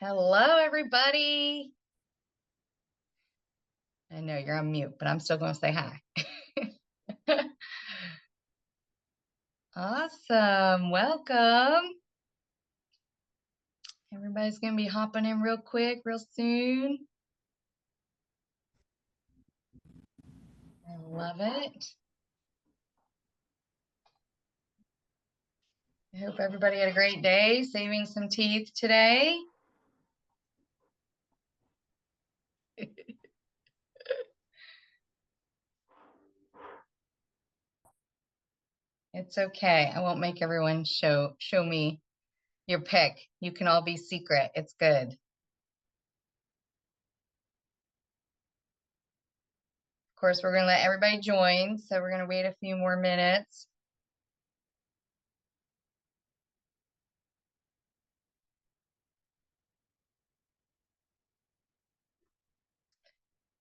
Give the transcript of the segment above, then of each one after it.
Hello, everybody. I know you're on mute, but I'm still going to say hi. Awesome. Welcome. Everybody's going to be hopping in real quick, real soon. I love it. I hope everybody had a great day saving some teeth today. It's okay. I won't make everyone show me your pick. You can all be secret. It's good. Of course, we're going to let everybody join, so we're going to wait a few more minutes.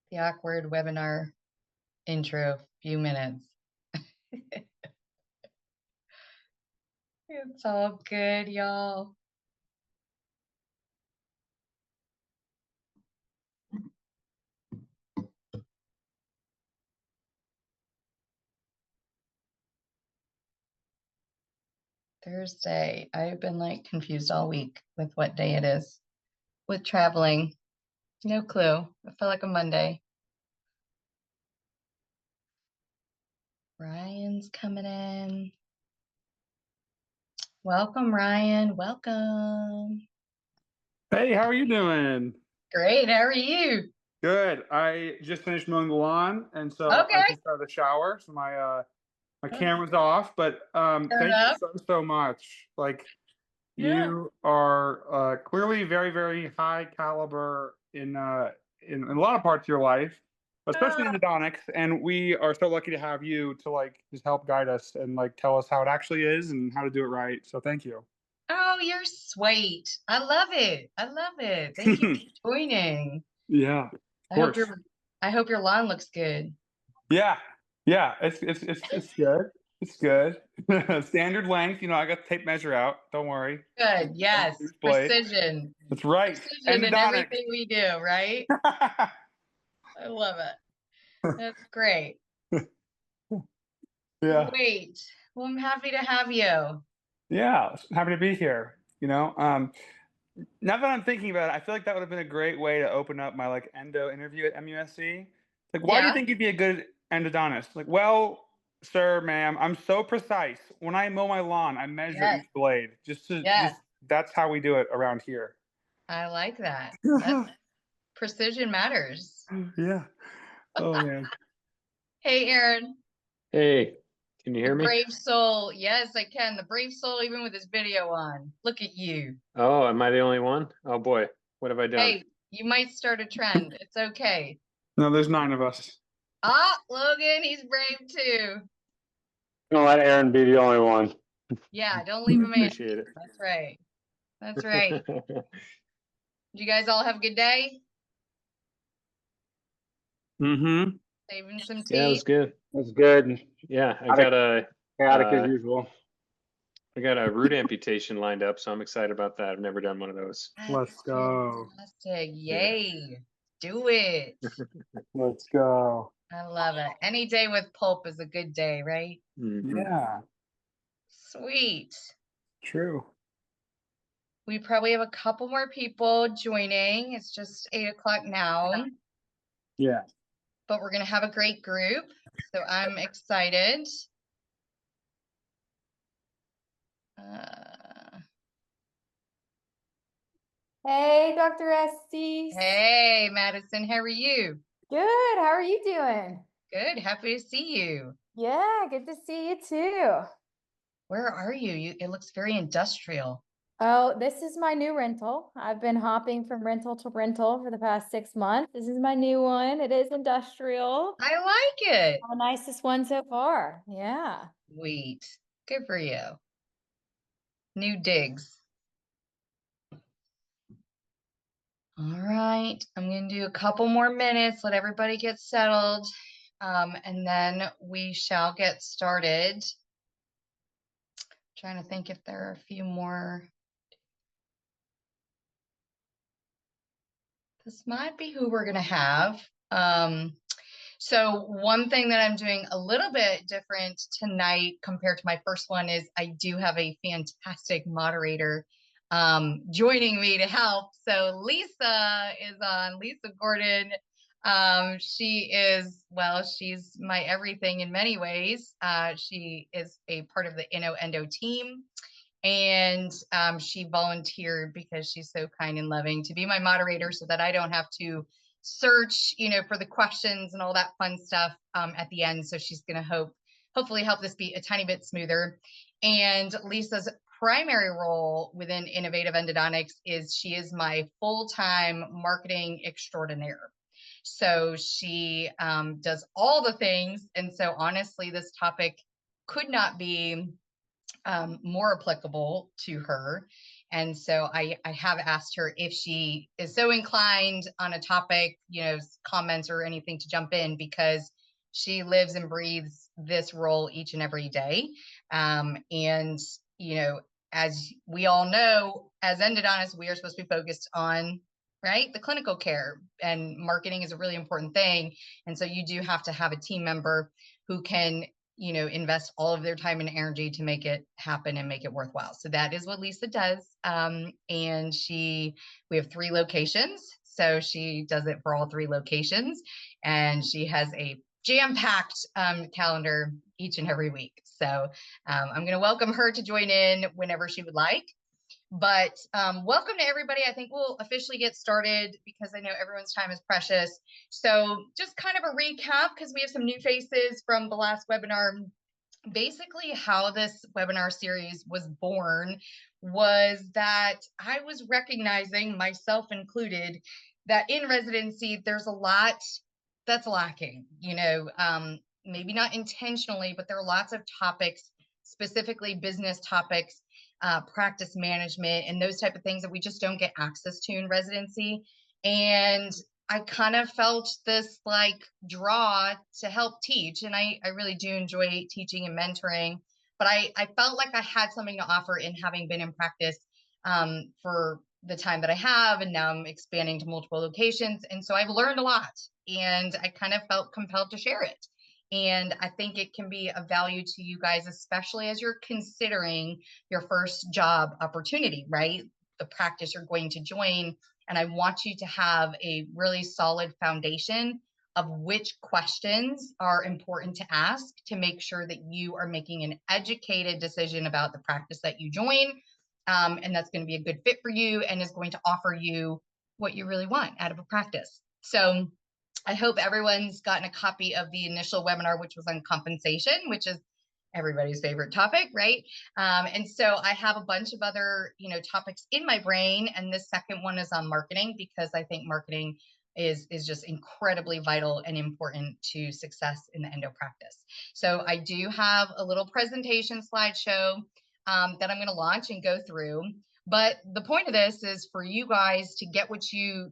The awkward webinar intro, few minutes. It's all good, y'all. Thursday. I've been like confused all week with what day it is with traveling. No clue. It felt like a Monday. Ryan's coming in. Welcome, Ryan. Welcome. Hey, how are you doing? Great. How are you? Good. I just finished mowing the lawn, and so Okay. I just got out of the shower, so my camera's off. But thank you so much. Like, you are clearly very, very high caliber in a lot of parts of your life, especially in endodontics. And we are so lucky to have you to like just help guide us and like tell us how it actually is and how to do it right. So thank you. Oh, you're sweet. I love it. I love it. Thank you for joining. Yeah, of course. I hope your lawn looks good. Yeah, it's good. It's good. Standard length. You know, I got the tape measure out. Don't worry. Good. Yes. Precision. That's right. Precision in everything we do, right? I love it. That's great. Yeah. Great. Well, I'm happy to have you. Yeah, happy to be here. You know, now that I'm thinking about it, I feel like that would have been a great way to open up my like endo interview at MUSC. Like, why do you think you'd be a good endodontist? Like, well, sir, ma'am, I'm so precise. When I mow my lawn, I measure each blade. Just that's how we do it around here. I like that. Precision matters. Yeah. Oh man. Hey, Aaron. Hey, can you hear me? Brave soul. Yes, I can. The brave soul, even with his video on. Look at you. Oh, am I the only one? Oh boy, what have I done? Hey, you might start a trend. It's okay. No, there's 9 of us. Ah, Logan, he's brave too. Don't let Aaron be the only one. Yeah, don't leave him in. Appreciate it. That's right. That's right. Did you guys all have a good day? Mm-hmm. Saving some teeth? Yeah, it was good. It was good. Yeah, I got a chaotic as usual. I got a root amputation lined up, so I'm excited about that. I've never done one of those. Let's go. Fantastic. Yay. Do it. Let's go. I love it. Any day with pulp is a good day, right? Mm-hmm. Yeah. Sweet. True. We probably have a couple more people joining. It's just 8 o'clock now. Yeah. But we're going to have a great group. So I'm excited. Hey, Dr. Estes. Hey, Madison. How are you? Good. How are you doing? Good. Happy to see you. Yeah, good to see you too. Where are you? It looks very industrial. Oh, this is my new rental. I've been hopping from rental to rental for the past 6 months. This is my new one. It is industrial. I like it. The nicest one so far. Yeah. Sweet. Good for you. New digs. All right. I'm going to do a couple more minutes, let everybody get settled, and then we shall get started. Trying to think if there are a few more. this might be who we're going to have. So one thing that I'm doing a little bit different tonight compared to my first one is I do have a fantastic moderator joining me to help. So Lisa is on, Lisa Gordon. She is, well, she's my everything in many ways. She is a part of the Endo team. And she volunteered because she's so kind and loving to be my moderator so that I don't have to search, for the questions and all that fun stuff at the end. So she's going to hopefully help this be a tiny bit smoother. And Lisa's primary role within Innovative Endodontics is she is my full-time marketing extraordinaire. So she does all the things. And so honestly, this topic could not be more applicable to her. And so I have asked her if she is so inclined on a topic, comments or anything to jump in, because she lives and breathes this role each and every day. And, as we all know, as endodontists, we are supposed to be focused on, right, the clinical care, and marketing is a really important thing. And so you do have to have a team member who can invest all of their time and energy to make it happen and make it worthwhile. So that is what Lisa does. And we have 3 locations. So she does it for all 3 locations, and she has a jam-packed calendar each and every week. So I'm going to welcome her to join in whenever she would like. But welcome to everybody. I think we'll officially get started because I know everyone's time is precious. So just kind of a recap, because we have some new faces from the last webinar. Basically, how this webinar series was born was that I was recognizing, myself included, that in residency, there's a lot that's lacking, maybe not intentionally, but there are lots of topics, specifically business topics, practice management, and those type of things that we just don't get access to in residency. And I kind of felt this draw to help teach. And I really do enjoy teaching and mentoring, but I felt like I had something to offer in having been in practice for the time that I have. And now I'm expanding to multiple locations. And so I've learned a lot, and I kind of felt compelled to share it. And I think it can be of value to you guys, especially as you're considering your first job opportunity, right? The practice you're going to join. And I want you to have a really solid foundation of which questions are important to ask to make sure that you are making an educated decision about the practice that you join. And that's going to be a good fit for you and is going to offer you what you really want out of a practice. So I hope everyone's gotten a copy of the initial webinar, which was on compensation, which is everybody's favorite topic, right? And so I have a bunch of other, topics in my brain, and this second one is on marketing, because I think marketing is just incredibly vital and important to success in the endo practice. So I do have a little presentation slideshow that I'm going to launch and go through. But the point of this is for you guys to get what you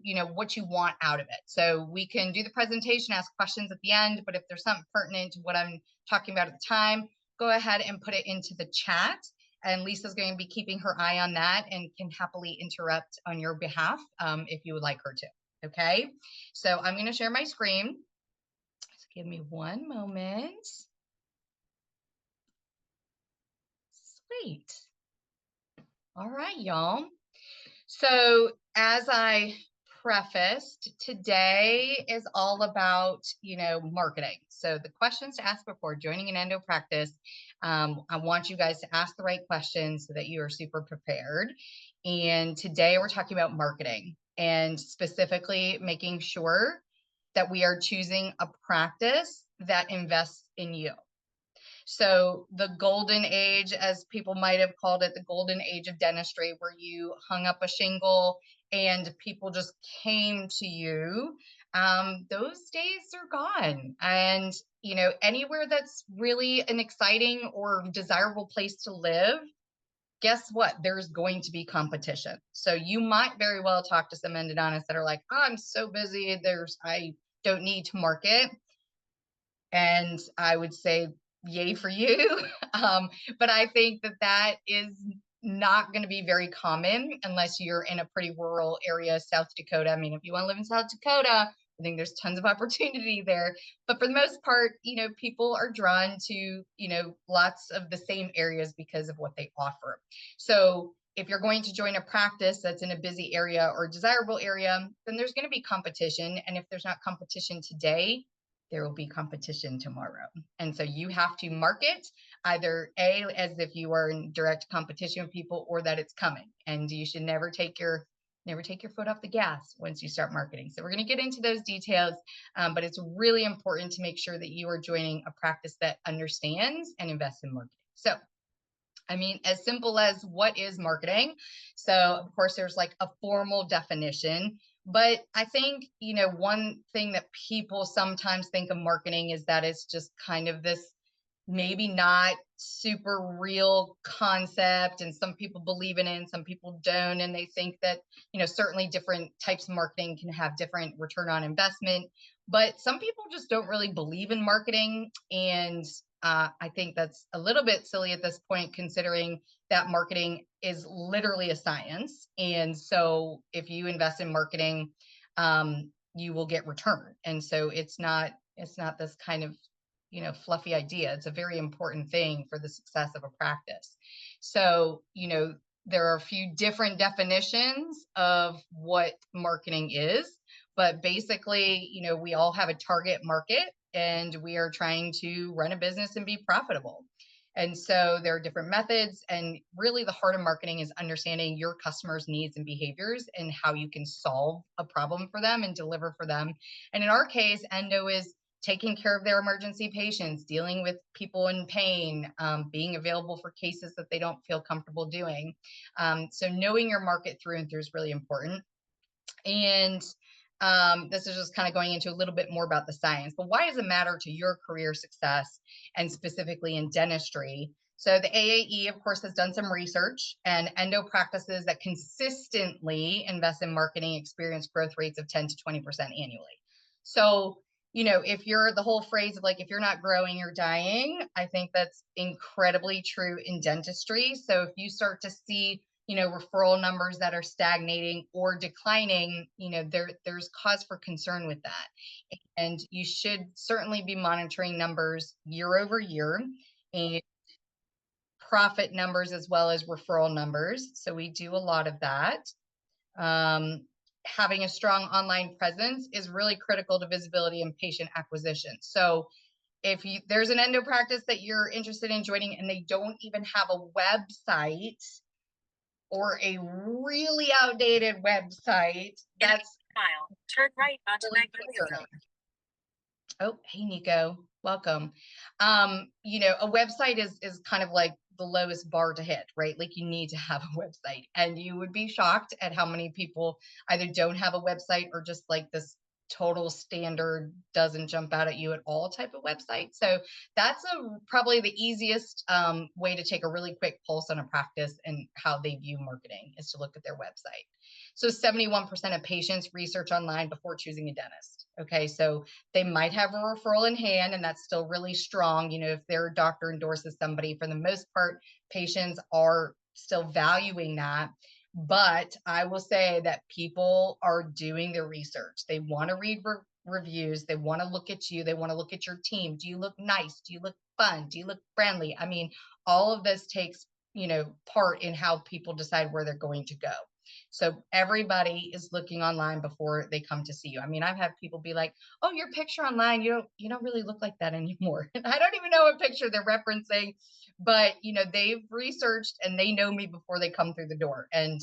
want out of it. So we can do the presentation, ask questions at the end, but if there's something pertinent to what I'm talking about at the time, go ahead and put it into the chat. And Lisa's going to be keeping her eye on that and can happily interrupt on your behalf if you would like her to. Okay, so I'm going to share my screen. Just give me one moment. Sweet. All right, y'all. So as I prefaced, today is all about, marketing. So the questions to ask before joining an endo practice, I want you guys to ask the right questions so that you are super prepared. And today we're talking about marketing, and specifically making sure that we are choosing a practice that invests in you. So the golden age, as people might have called it, the golden age of dentistry, where you hung up a shingle and people just came to you, those days are gone. And, anywhere that's really an exciting or desirable place to live, guess what? There's going to be competition. So you might very well talk to some endodontists that are like, oh, I'm so busy, I don't need to market. And I would say, yay for you. But I think that is not going to be very common unless you're in a pretty rural area, South Dakota. I mean, if you want to live in South Dakota, I think there's tons of opportunity there. But for the most part, people are drawn to, lots of the same areas because of what they offer. So if you're going to join a practice that's in a busy area or desirable area, then there's going to be competition. And if there's not competition today, there will be competition tomorrow. And so you have to market either as if you are in direct competition with people, or that it's coming. And you should never take your foot off the gas once you start marketing. So we're going to get into those details, but it's really important to make sure that you are joining a practice that understands and invests in marketing. So, I mean, as simple as what is marketing? So of course there's like a formal definition, but I think, one thing that people sometimes think of marketing is that it's just kind of this maybe not super real concept, and some people believe in it and some people don't, and they think that certainly different types of marketing can have different return on investment, but some people just don't really believe in marketing. And I think that's a little bit silly at this point, considering that marketing is literally a science. And so if you invest in marketing, you will get return. And so it's not this kind of fluffy idea. It's a very important thing for the success of a practice. So, there are a few different definitions of what marketing is, but basically, we all have a target market and we are trying to run a business and be profitable. And so there are different methods, and really the heart of marketing is understanding your customers' needs and behaviors and how you can solve a problem for them and deliver for them. And in our case, Endo is taking care of their emergency patients, dealing with people in pain, being available for cases that they don't feel comfortable doing. So knowing your market through and through is really important. And this is just kind of going into a little bit more about the science, but why does it matter to your career success, and specifically in dentistry? So the AAE, of course, has done some research, and endo practices that consistently invest in marketing experience growth rates of 10 to 20% annually. So if you're the whole phrase of like, if you're not growing, you're dying, I think that's incredibly true in dentistry. So if you start to see, referral numbers that are stagnating or declining, there's cause for concern with that. And you should certainly be monitoring numbers year over year, and profit numbers as well as referral numbers. So we do a lot of that. Having a strong online presence is really critical to visibility and patient acquisition. So if there's an endo practice that you're interested in joining and they don't even have a website, or a really outdated website, that's mile. Turn right onto Magnolia Road. Oh, hey Nico, welcome. A website is kind of like the lowest bar to hit, right? Like you need to have a website, and you would be shocked at how many people either don't have a website or just like this total standard doesn't jump out at you at all type of website. So that's probably the easiest way to take a really quick pulse on a practice and how they view marketing, is to look at their website. So 71% of patients research online before choosing a dentist. Okay, so they might have a referral in hand, and that's still really strong. If their doctor endorses somebody, for the most part, patients are still valuing that. But I will say that people are doing their research. They want to read reviews. They want to look at you. They want to look at your team. Do you look nice? Do you look fun? Do you look friendly? I mean, all of this takes, part in how people decide where they're going to go. So everybody is looking online before they come to see you. I mean, I've had people be like, "Oh, your picture online, you don't really look like that anymore." I don't even know what picture they're referencing, but they've researched and they know me before they come through the door. And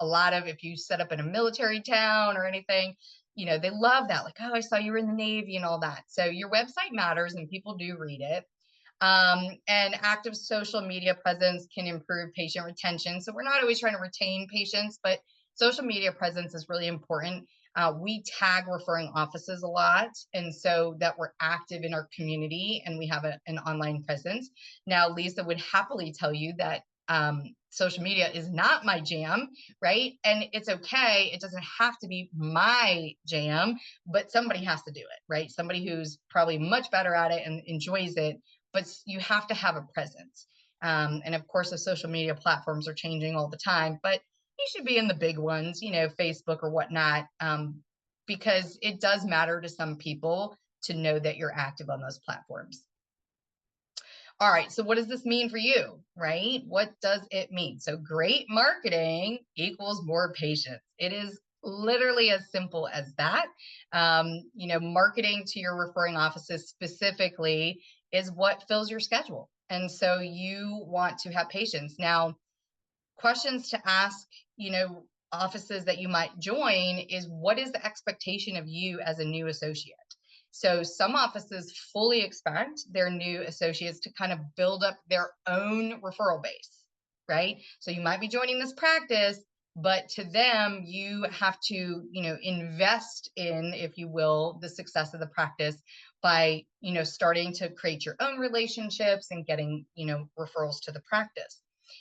a lot of, if you set up in a military town or anything, they love that. Like, "Oh, I saw you were in the Navy," and all that. So your website matters, and people do read it. And active social media presence can improve patient retention. So we're not always trying to retain patients, but social media presence is really important. We tag referring offices a lot, and so that we're active in our community and we have an online presence. Now, Lisa would happily tell you that social media is not my jam, right? And it's okay. It doesn't have to be my jam, but somebody has to do it, right? Somebody who's probably much better at it and enjoys it. But you have to have a presence. And of course, the social media platforms are changing all the time, but you should be in the big ones, Facebook or whatnot, because it does matter to some people to know that you're active on those platforms. All right, so what does this mean for you, right? What does it mean? So great marketing equals more patients. It is literally as simple as that. Marketing to your referring offices specifically is what fills your schedule. And so you want to have patients. Now, questions to ask, offices that you might join is, what is the expectation of you as a new associate? So some offices fully expect their new associates to kind of build up their own referral base, right? So you might be joining this practice, but to them, you have to, invest in, if you will, the success of the practice by, starting to create your own relationships and getting, referrals to the practice.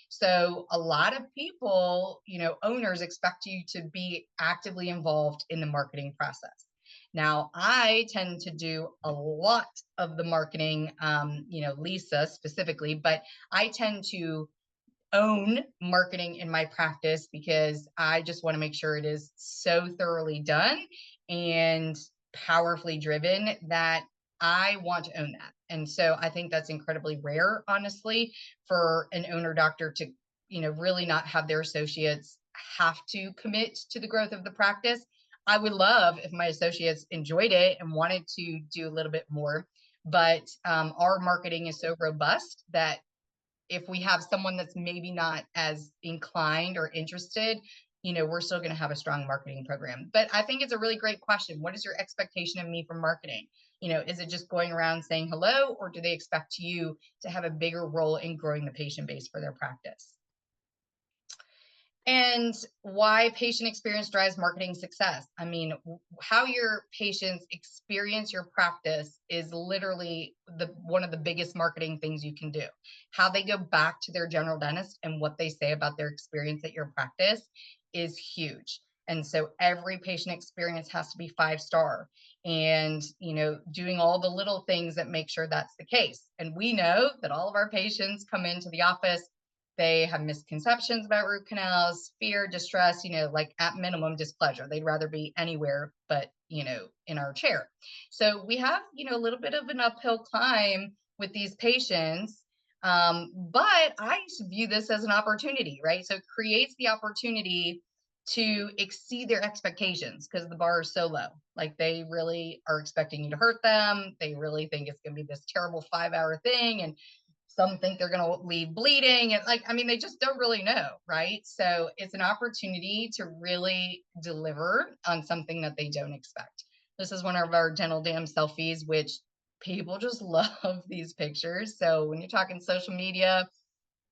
So a lot of people, owners expect you to be actively involved in the marketing process. Now, I tend to do a lot of the marketing, Lisa specifically, but I tend to own marketing in my practice because I just want to make sure it is so thoroughly done and powerfully driven that I want to own that. And so I think that's incredibly rare, honestly, for an owner doctor to, really not have their associates have to commit to the growth of the practice. I would love if my associates enjoyed it and wanted to do a little bit more, but our marketing is so robust that if we have someone that's maybe not as inclined or interested, we're still going to have a strong marketing program. But I think it's a really great question. What is your expectation of me from marketing? Is it just going around saying hello, or do they expect you to have a bigger role in growing the patient base for their practice? And why patient experience drives marketing success. I mean, how your patients experience your practice is literally one of the biggest marketing things you can do. How they go back to their general dentist and what they say about their experience at your practice is huge. And so every patient experience has to be 5-star, and, doing all the little things that make sure that's the case. And we know that all of our patients come into the office, they have misconceptions about root canals, fear, distress, like at minimum displeasure. They'd rather be anywhere but, in our chair. So we have, a little bit of an uphill climb with these patients. But I view this as an opportunity, right? So it creates the opportunity to exceed their expectations because the bar is so low. Like, they really are expecting you to hurt them. They really think it's going to be this terrible 5-hour thing. And some think they're going to leave bleeding, and they just don't really know, right? So it's an opportunity to really deliver on something that they don't expect. This is one of our dental dam selfies, which people just love these pictures. So when you're talking social media,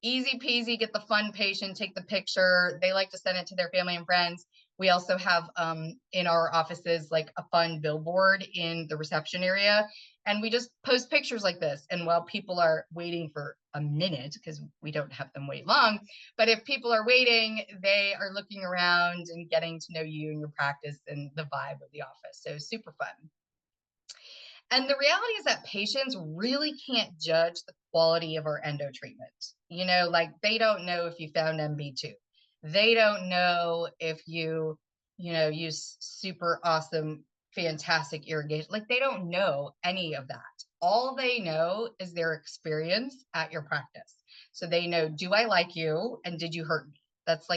easy peasy, get the fun patient, take the picture. They like to send it to their family and friends. We also have in our offices like a fun billboard in the reception area, and we just post pictures like this. And while people are waiting for a minute, because we don't have them wait long, but if people are waiting, they are looking around and getting to know you and your practice and the vibe of the office. So super fun. And the reality is that patients really can't judge the quality of our endo treatment. They don't know if you found MB2. They don't know if you, use super awesome, fantastic irrigation. They don't know any of that. All they know is their experience at your practice. So they know, do I like you? And did you hurt me? That's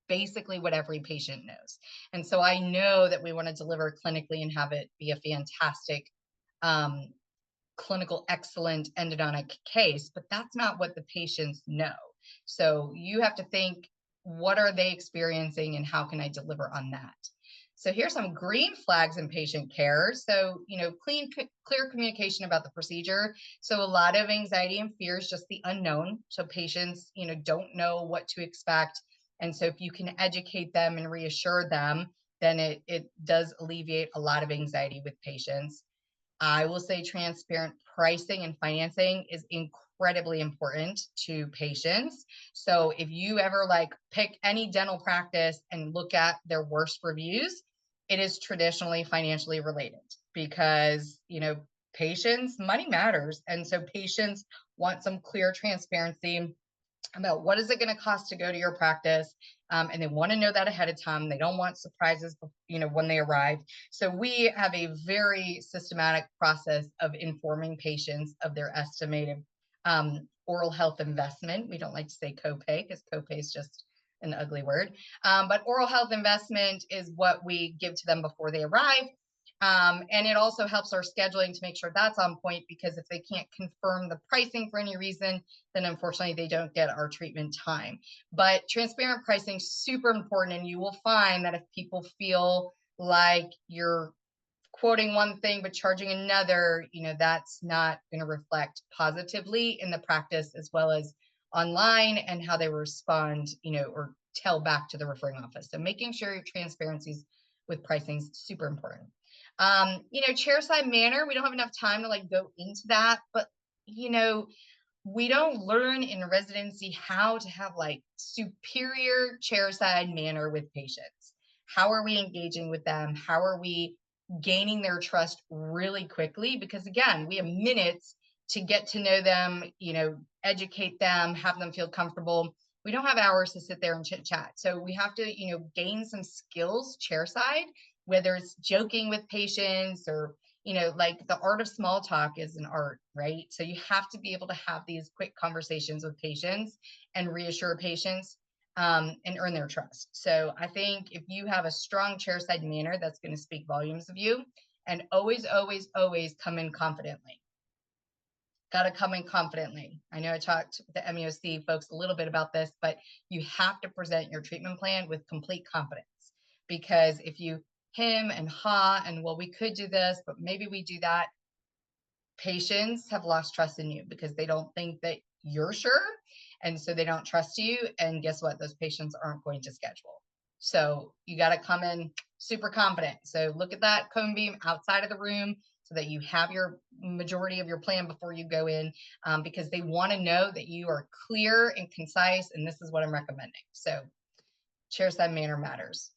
basically what every patient knows. And so I know that we want to deliver clinically and have it be a fantastic clinical excellent endodontic case, but that's not what the patients know. So you have to think, what are they experiencing and how can I deliver on that? So here's some green flags in patient care. So, clear communication about the procedure. So a lot of anxiety and fear is just the unknown. So patients, don't know what to expect. And so if you can educate them and reassure them, then it does alleviate a lot of anxiety with patients. I will say transparent pricing and financing is incredibly important to patients. So if you ever pick any dental practice and look at their worst reviews, it is traditionally financially related because, patients, money matters. And so patients want some clear transparency about what is it going to cost to go to your practice, and they want to know that ahead of time. They don't want surprises, when they arrive. So we have a very systematic process of informing patients of their estimated oral health investment. We don't like to say copay because copay is just an ugly word, but oral health investment is what we give to them before they arrive. And it also helps our scheduling to make sure that's on point, because if they can't confirm the pricing for any reason, then unfortunately they don't get our treatment time. But transparent pricing is super important. And you will find that if people feel like you're quoting one thing but charging another, that's not going to reflect positively in the practice as well as online and how they respond, or tell back to the referring office. So making sure your transparencies with pricing is super important. Chairside manner, we don't have enough time to go into that, but we don't learn in residency how to have superior chairside manner with patients. How are we engaging with them? How are we gaining their trust really quickly? Because again, we have minutes to get to know them, educate them, have them feel comfortable. We don't have hours to sit there and chit chat. So we have to, gain some skills chairside, whether it's joking with patients or, the art of small talk is an art, right? So you have to be able to have these quick conversations with patients and reassure patients and earn their trust. So I think if you have a strong chairside manner, that's going to speak volumes of you. And always, always, always come in confidently. Got to come in confidently. I know I talked to the MUSC folks a little bit about this, but you have to present your treatment plan with complete confidence, because if you him and ha and well, we could do this, but maybe we do that, patients have lost trust in you because they don't think that you're sure, and so they don't trust you. And guess what? Those patients aren't going to schedule. So you got to come in super confident. So look at that cone beam outside of the room so that you have your majority of your plan before you go in, because they want to know that you are clear and concise, and this is what I'm recommending. So chairside manner matters.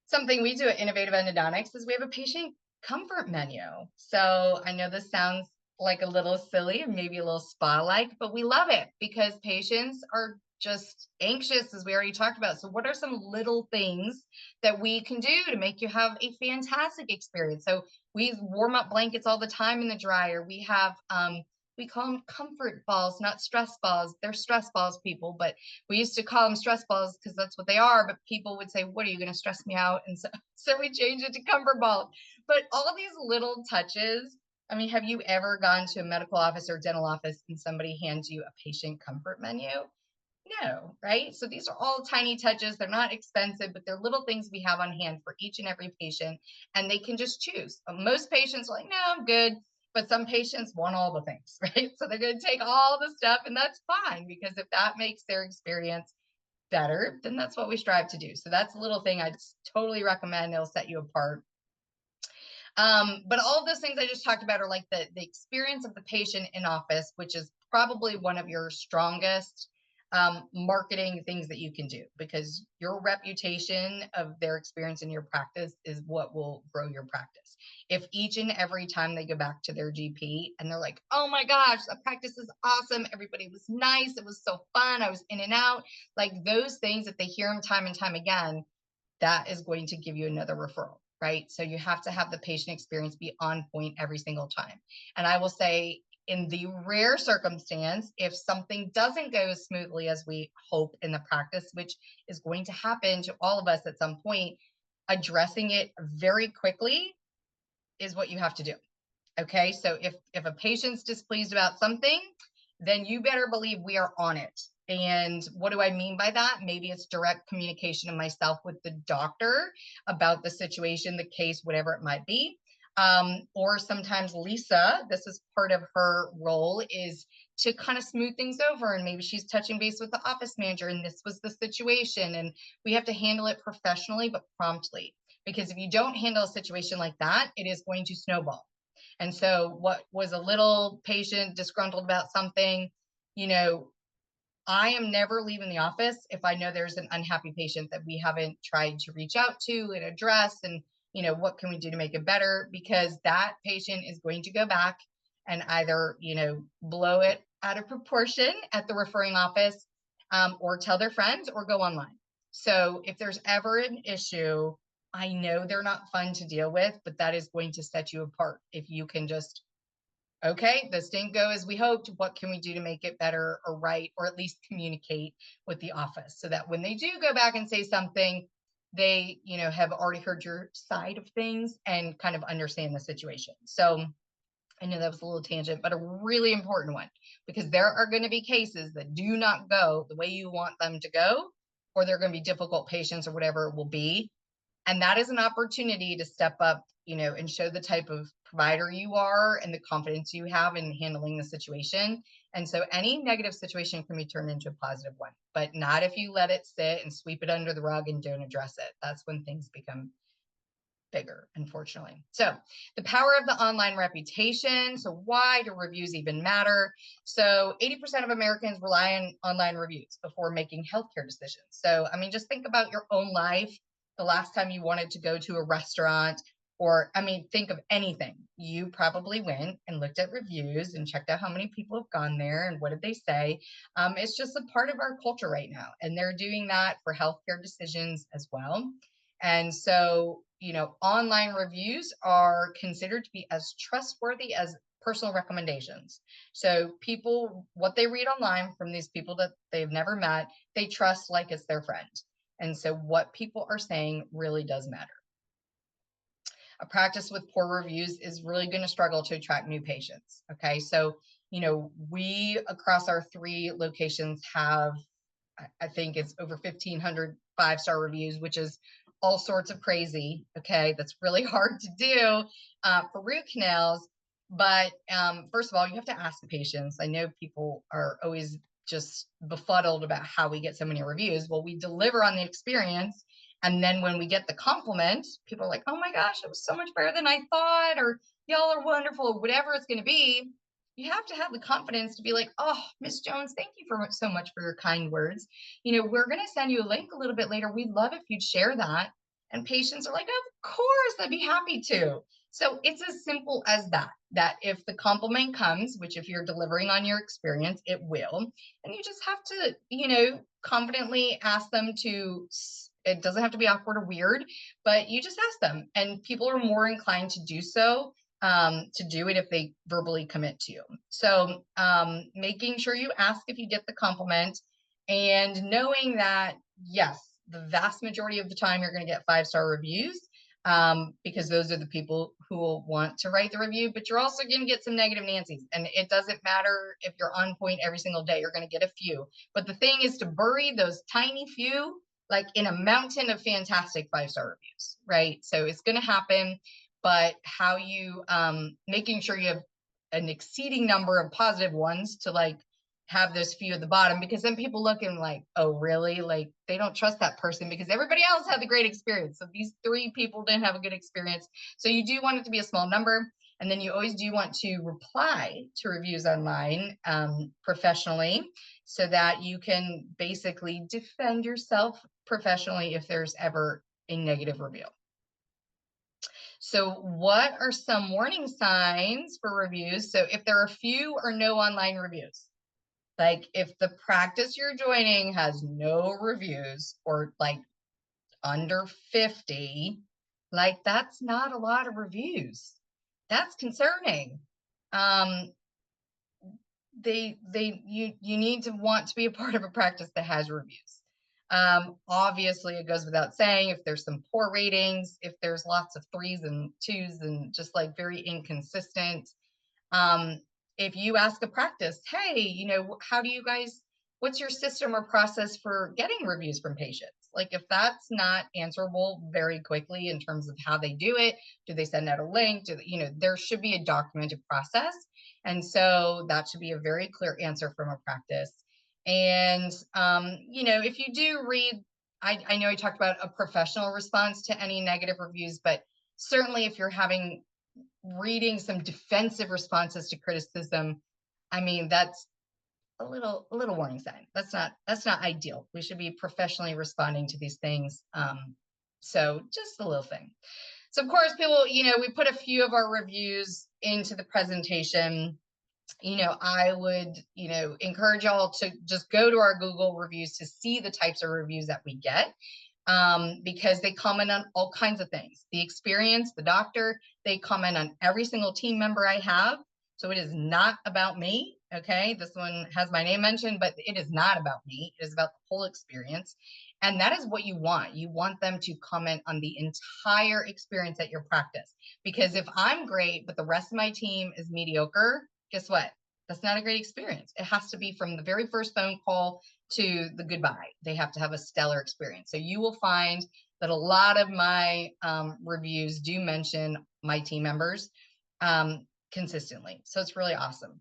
Something we do at Innovative Endodontics is we have a patient comfort menu. So I know this sounds like a little silly and maybe a little spa-like, but we love it because patients are just anxious, as we already talked about. So what are some little things that we can do to make you have a fantastic experience? So we warm up blankets all the time in the dryer. We have, we call them comfort balls, not stress balls. They're stress balls, people, but we used to call them stress balls because that's what they are. But people would say, what, are you going to stress me out? And so we changed it to comfort balls. But all these little touches, I mean, have you ever gone to a medical office or dental office and somebody hands you a patient comfort menu? No, right? So these are all tiny touches. They're not expensive, but they're little things we have on hand for each and every patient, and they can just choose. Most patients are like, no, I'm good. But some patients want all the things, right? So they're going to take all the stuff, and that's fine, because if that makes their experience better, then that's what we strive to do. So that's a little thing I totally recommend. It'll set you apart. But all of those things I just talked about are like the experience of the patient in office, which is probably one of your strongest marketing things that you can do, because your reputation of their experience in your practice is what will grow your practice. If each and every time they go back to their GP and they're like, oh my gosh, the practice is awesome, everybody was nice, it was so fun, I was in and out, like those things, if they hear them time and time again, that is going to give you another referral, right? So you have to have the patient experience be on point every single time. And I will say, in the rare circumstance, if something doesn't go as smoothly as we hope in the practice, which is going to happen to all of us at some point, addressing it very quickly is what you have to do. Okay, so if a patient's displeased about something, then you better believe we are on it. And what do I mean by that? Maybe it's direct communication of myself with the doctor about the situation, the case, whatever it might be. Or sometimes Lisa, this is part of her role, is to kind of smooth things over. And maybe she's touching base with the office manager and this was the situation. And we have to handle it professionally, but promptly. Because if you don't handle a situation like that, it is going to snowball. And so what was a little patient disgruntled about something, I am never leaving the office if I know there's an unhappy patient that we haven't tried to reach out to and address, and what can we do to make it better, because that patient is going to go back and either blow it out of proportion at the referring office, or tell their friends or go online. So if there's ever an issue, I know they're not fun to deal with, but that is going to set you apart. If you can just, okay, this didn't go as we hoped. What can we do to make it better or right, or at least communicate with the office so that when they do go back and say something, they, have already heard your side of things and kind of understand the situation. So I know that was a little tangent, but a really important one, because there are going to be cases that do not go the way you want them to go, or they're going to be difficult patients or whatever it will be. And that is an opportunity to step up, and show the type of provider you are and the confidence you have in handling the situation. And so any negative situation can be turned into a positive one, but not if you let it sit and sweep it under the rug and don't address it. That's when things become bigger, unfortunately. So the power of the online reputation. So why do reviews even matter? So 80% of Americans rely on online reviews before making healthcare decisions. So, just think about your own life. The last time you wanted to go to a restaurant, or, think of anything. You probably went and looked at reviews and checked out how many people have gone there and what did they say. It's just a part of our culture right now. And they're doing that for healthcare decisions as well. And so, online reviews are considered to be as trustworthy as personal recommendations. So people, what they read online from these people that they've never met, they trust like it's their friend. And so what people are saying really does matter. A practice with poor reviews is really going to struggle to attract new patients. Okay. So, we across our 3 locations have, I think it's over 1,500 5-star reviews, which is all sorts of crazy. Okay. That's really hard to do for root canals. But first of all, you have to ask the patients. I know people are always just befuddled about how we get so many reviews. Well, we deliver on the experience. And then when we get the compliment, people are like, oh my gosh, it was so much better than I thought, or y'all are wonderful, whatever it's going to be. You have to have the confidence to be like, oh, Miss Jones, thank you so much for your kind words. We're going to send you a link a little bit later. We'd love if you'd share that. And patients are like, of course, I'd be happy to. So it's as simple as that if the compliment comes, which if you're delivering on your experience, it will. And you just have to, confidently ask them to, it doesn't have to be awkward or weird, but you just ask them. And people are more inclined to do so. To do it if they verbally commit to you. So making sure you ask if you get the compliment, and knowing that, yes, the vast majority of the time you're going to get 5-star reviews because those are the people who will want to write the review, but you're also going to get some negative Nancy's. And it doesn't matter if you're on point every single day, you're going to get a few. But the thing is to bury those tiny few like in a mountain of fantastic 5-star reviews, right? So it's going to happen. But how you making sure you have an exceeding number of positive ones to like have those few at the bottom, because then people look and like, oh, really? Like they don't trust that person because everybody else had the great experience. So these 3 people didn't have a good experience. So you do want it to be a small number. And then you always do want to reply to reviews online professionally so that you can basically defend yourself professionally if there's ever a negative review. So what are some warning signs for reviews? So if there are few or no online reviews, like if the practice you're joining has no reviews or like under 50, like that's not a lot of reviews. That's concerning. You need to want to be a part of a practice that has reviews. Obviously it goes without saying if there's some poor ratings, if there's lots of 3s and 2s and just like very inconsistent. If you ask a practice, hey, how do you guys, what's your system or process for getting reviews from patients? Like if that's not answerable very quickly in terms of how they do it, do they send out a link? There should be a documented process. And so that should be a very clear answer from a practice. And, if you do read, I know I talked about a professional response to any negative reviews, but certainly if you're reading some defensive responses to criticism, that's a little warning sign. That's not ideal. We should be professionally responding to these things. So just a little thing. So of course, people, we put a few of our reviews into the presentation. I would, encourage y'all to just go to our Google reviews to see the types of reviews that we get, because they comment on all kinds of things. The experience, the doctor, they comment on every single team member I have. So it is not about me. Okay. This one has my name mentioned, but it is not about me. It is about the whole experience. And that is what you want. You want them to comment on the entire experience at your practice. Because if I'm great, but the rest of my team is mediocre, guess what? That's not a great experience. It has to be from the very first phone call to the goodbye. They have to have a stellar experience. So you will find that a lot of my reviews do mention my team members consistently. So it's really awesome.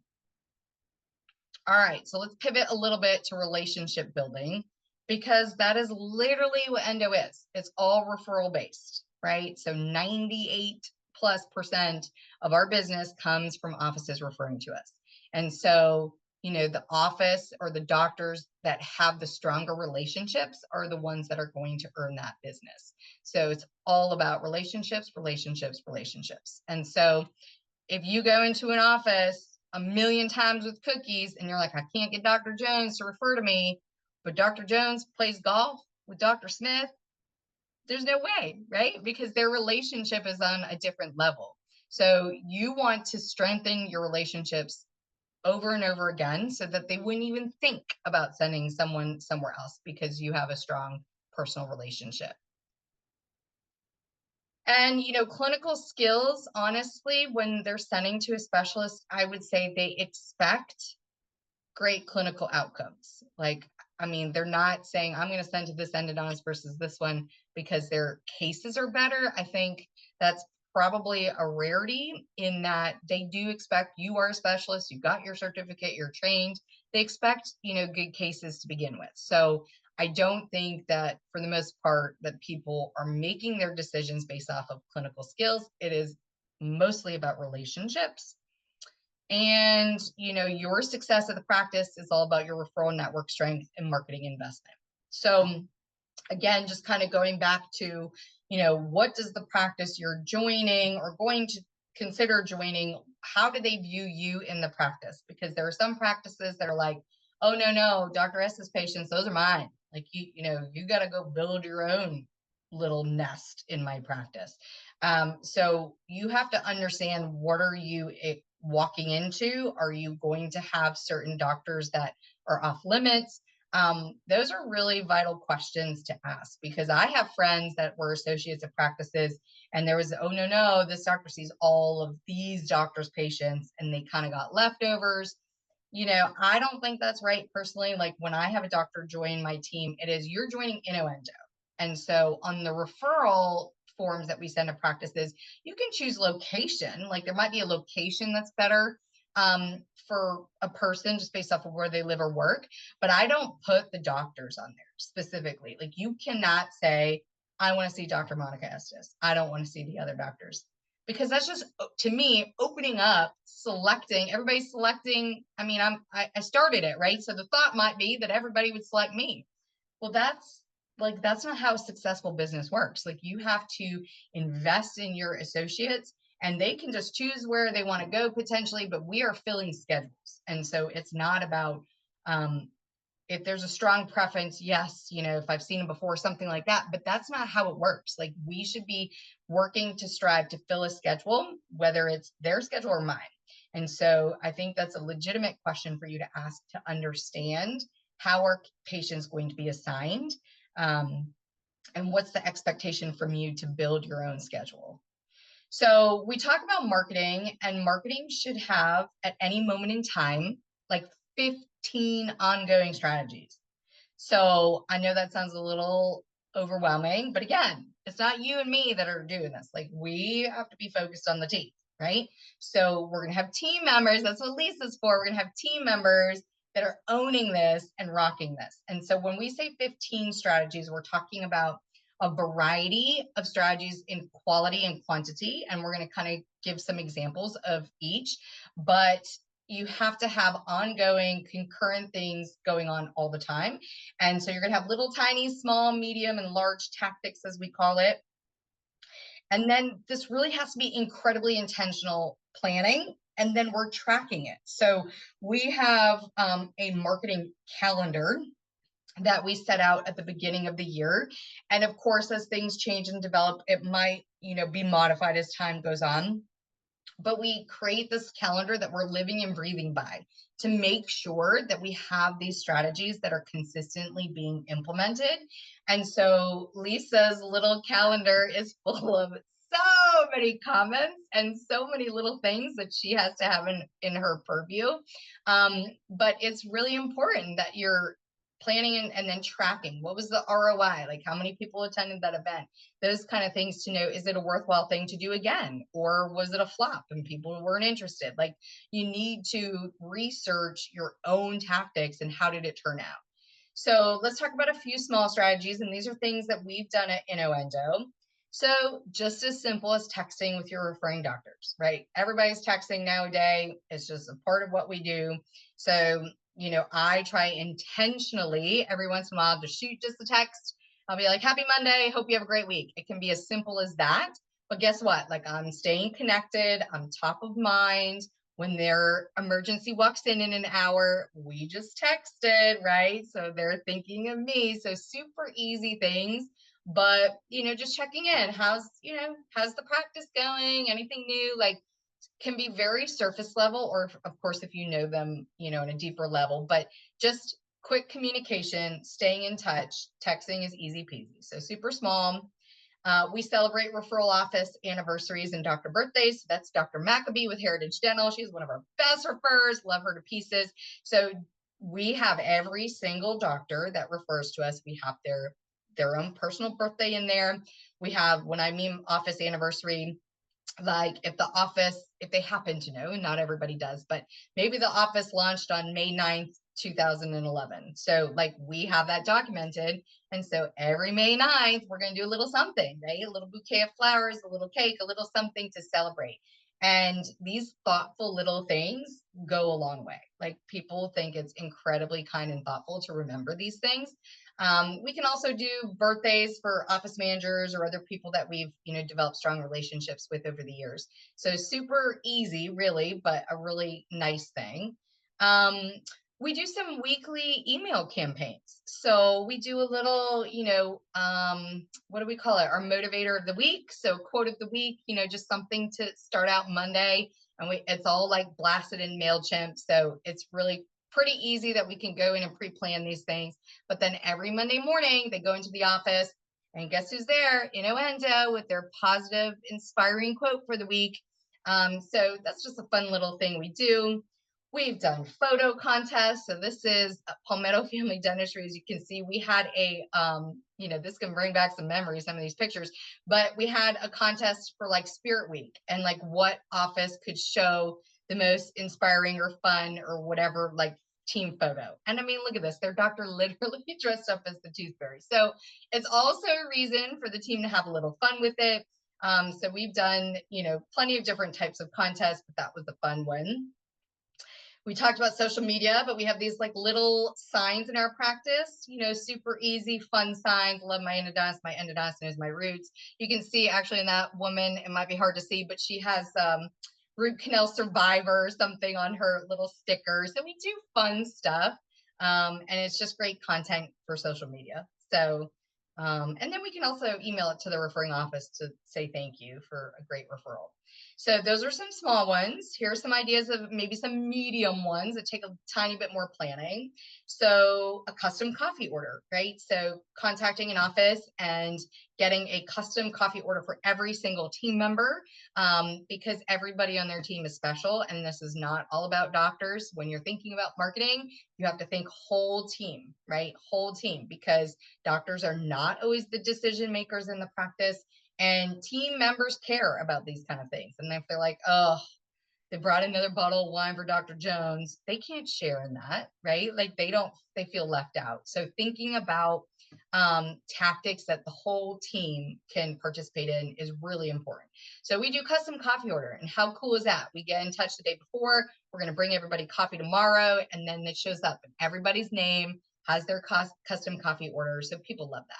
All right, so let's pivot a little bit to relationship building, because that is literally what endo is. It's all referral based, right? So 98+% of our business comes from offices referring to us. And so, the office or the doctors that have the stronger relationships are the ones that are going to earn that business. So it's all about relationships, relationships, relationships. And so if you go into an office a million times with cookies and you're like, I can't get Dr. Jones to refer to me, but Dr. Jones plays golf with Dr. Smith, there's no way, right? Because their relationship is on a different level. So you want to strengthen your relationships over and over again so that they wouldn't even think about sending someone somewhere else because you have a strong personal relationship. And, clinical skills, honestly, when they're sending to a specialist, I would say they expect great clinical outcomes. They're not saying, I'm going to send to this endodontist versus this one because their cases are better. I think that's probably a rarity in that they do expect you are a specialist, you got your certificate, you're trained. They expect, good cases to begin with. So I don't think that for the most part that people are making their decisions based off of clinical skills. It is mostly about relationships. And, your success at the practice is all about your referral network strength and marketing investment. So again, just kind of going back to, what does the practice you're joining or going to consider joining, how do they view you in the practice? Because there are some practices that are like, oh, no, Dr. Estes patients, those are mine. Like, you got to go build your own little nest in my practice. So you have to understand, what are you walking into? Are you going to have certain doctors that are off limits? Those are really vital questions to ask, because I have friends that were associates of practices and there was, oh, no, this doctor sees all of these doctors' patients and they kind of got leftovers. I don't think that's right personally. Like when I have a doctor join my team, it is, you're joining InnoEndo. And so on the referral forms that we send to practices, you can choose location. Like there might be a location that's better for a person just based off of where they live or work, but I don't put the doctors on there specifically. Like you cannot say, I want to see Dr. Monica Estes. I don't want to see the other doctors, because that's just, to me, opening up, selecting, everybody's selecting. I started it, right? So the thought might be that everybody would select me. Well, that's not how successful business works. Like you have to invest in your associates and they can just choose where they want to go potentially, but we are filling schedules. And so it's not about, if there's a strong preference, yes, if I've seen them before, something like that, but that's not how it works. Like we should be working to strive to fill a schedule, whether it's their schedule or mine. And so I think that's a legitimate question for you to ask, to understand how are patients going to be assigned, and what's the expectation from you to build your own schedule. So we talk about marketing, and marketing should have at any moment in time, like 15 ongoing strategies. So I know that sounds a little overwhelming, but again, it's not you and me that are doing this. Like we have to be focused on the team, right? So we're going to have team members. That's what Lisa's for. We're going to have team members that are owning this and rocking this. And so when we say 15 strategies, we're talking about a variety of strategies in quality and quantity. And we're going to kind of give some examples of each, but you have to have ongoing concurrent things going on all the time. And so you're going to have little, tiny, small, medium, and large tactics, as we call it. And then this really has to be incredibly intentional planning and then we're tracking it. So we have a marketing calendar that we set out at the beginning of the year. And of course, as things change and develop, it might, be modified as time goes on. But we create this calendar that we're living and breathing by to make sure that we have these strategies that are consistently being implemented. And so Lisa's little calendar is full of so many comments and so many little things that she has to have in her purview. But it's really important that you're planning and then tracking. What was the ROI? Like, how many people attended that event? Those kind of things to know, is it a worthwhile thing to do again? Or was it a flop and people weren't interested? Like, you need to research your own tactics and how did it turn out? So let's talk about a few small strategies. And these are things that we've done at Endo. So just as simple as texting with your referring doctors, right? Everybody's texting nowadays. It's just a part of what we do. So, I try intentionally every once in a while to shoot just a text. I'll be like, happy Monday. Hope you have a great week. It can be as simple as that. But guess what? Like, I'm staying connected. I'm top of mind. When their emergency walks in an hour, we just texted, right? So they're thinking of me. So super easy things, but just checking in. How's the practice going? Anything new? Like, can be very surface level, or of course, if you know them, in a deeper level, but just quick communication, staying in touch. Texting is easy peasy. So super small. We celebrate referral office anniversaries and doctor birthdays. So that's Dr. Maccabee with Heritage Dental. She's one of our best referrers. Love her to pieces. So we have every single doctor that refers to us. We have their own personal birthday in there. We have, when I mean office anniversary, like if they happen to know, not everybody does, but maybe the office launched on May 9th, 2011. So like we have that documented. And so every May 9th, we're going to do a little something, right? A little bouquet of flowers, a little cake, a little something to celebrate. And these thoughtful little things go a long way. Like, people think it's incredibly kind and thoughtful to remember these things. We can also do birthdays for office managers or other people that we've, developed strong relationships with over the years. So super easy, really, but a really nice thing. We do some weekly email campaigns. So we do a little, what do we call it? Our motivator of the week. So quote of the week, just something to start out Monday. And it's all like blasted in MailChimp. So it's really pretty easy that we can go in and pre-plan these things. But then every Monday morning, they go into the office and guess who's there? Endo with their positive, inspiring quote for the week. So that's just a fun little thing we do. We've done photo contests. So this is Palmetto Family Dentistry. As you can see, we had a, this can bring back some memories, some of these pictures, but we had a contest for like Spirit Week and like what office could show the most inspiring or fun or whatever, like team photo. And I mean, look at this, their doctor literally dressed up as the tooth fairy. So it's also a reason for the team to have a little fun with it. So we've done, plenty of different types of contests, but that was the fun one. We talked about social media, but we have these like little signs in our practice, super easy, fun signs. Love my endodontist knows my roots. You can see actually in that woman, it might be hard to see, but she has root canal survivor or something on her little sticker. So we do fun stuff. And it's just great content for social media. So, and then we can also email it to the referring office to say thank you for a great referral. So those are some small ones. Here are some ideas of maybe some medium ones that take a tiny bit more planning. So a custom coffee order, right? So contacting an office and getting a custom coffee order for every single team member, because everybody on their team is special. And this is not all about doctors. When you're thinking about marketing, you have to think whole team, right? Whole team, because doctors are not always the decision makers in the practice. And team members care about these kind of things. And if they're like, oh, they brought another bottle of wine for Dr. Jones, they can't share in that, right? Like they feel left out. So thinking about tactics that the whole team can participate in is really important. So we do custom coffee order. And how cool is that? We get in touch the day before, we're going to bring everybody coffee tomorrow. And then it shows up in everybody's name, has their custom coffee order. So people love that.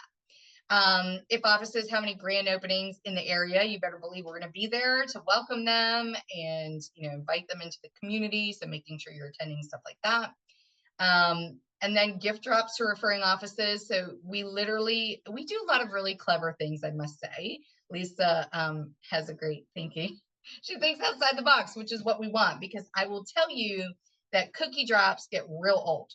If offices have any grand openings in the area, you better believe we're going to be there to welcome them and, invite them into the community. So making sure you're attending stuff like that. And then gift drops to referring offices. So we do a lot of really clever things, I must say. Lisa has a great thinking. She thinks outside the box, which is what we want, because I will tell you that cookie drops get real old.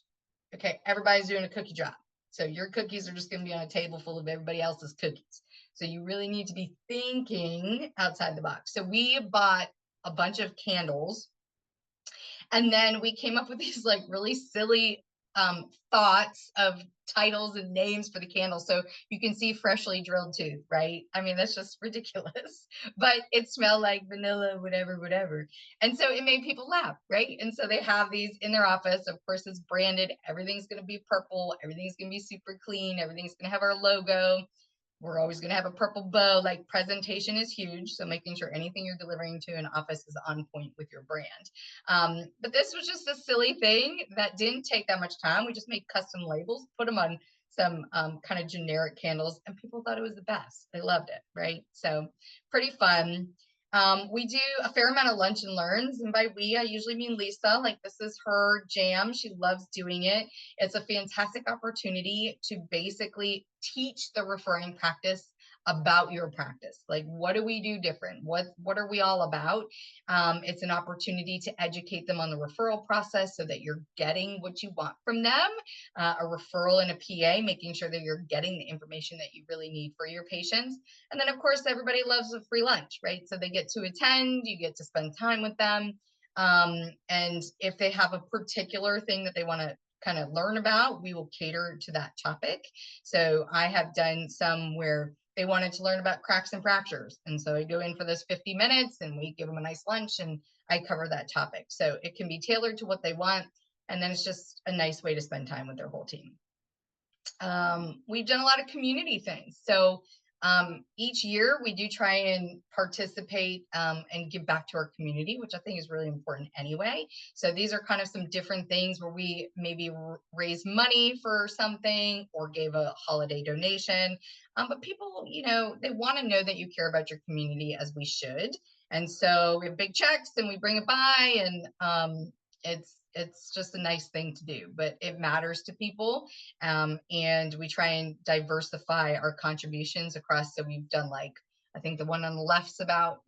Okay, everybody's doing a cookie drop. So your cookies are just going to be on a table full of everybody else's cookies. So you really need to be thinking outside the box. So we bought a bunch of candles, and then we came up with these like really silly thoughts of titles and names for the candles. So you can see freshly drilled tooth, right? I mean, that's just ridiculous, but it smelled like vanilla, whatever. And so it made people laugh, right? And so they have these in their office. Of course, it's branded. Everything's going to be purple. Everything's going to be super clean. Everything's going to have our logo. We're always going to have a purple bow. Like, presentation is huge. So making sure anything you're delivering to an office is on point with your brand. But this was just a silly thing that didn't take that much time. We just made custom labels, put them on some kind of generic candles, and people thought it was the best. They loved it, right? So pretty fun. We do a fair amount of lunch and learns, and by we, I usually mean Lisa. Like, this is her jam. She loves doing it. It's a fantastic opportunity to basically teach the referring practice about your practice. Like, what do we do different? What are we all about? It's an opportunity to educate them on the referral process so that you're getting what you want from them, a referral and a PA, making sure that you're getting the information that you really need for your patients. And then, of course, everybody loves a free lunch, right? So they get to attend, you get to spend time with them. And if they have a particular thing that they want to kind of learn about, we will cater to that topic. So I have done some where they wanted to learn about cracks and fractures. And so I go in for those 50 minutes and we give them a nice lunch and I cover that topic. So it can be tailored to what they want. And then it's just a nice way to spend time with their whole team. We've done a lot of community things. So each year we do try and participate and give back to our community, which I think is really important anyway. So these are kind of some different things where we maybe raise money for something or gave a holiday donation. But people, they want to know that you care about your community, as we should. And so we have big checks and we bring it by, and it's just a nice thing to do, but it matters to people. And we try and diversify our contributions across. So we've done, like, I think the one on the left's about,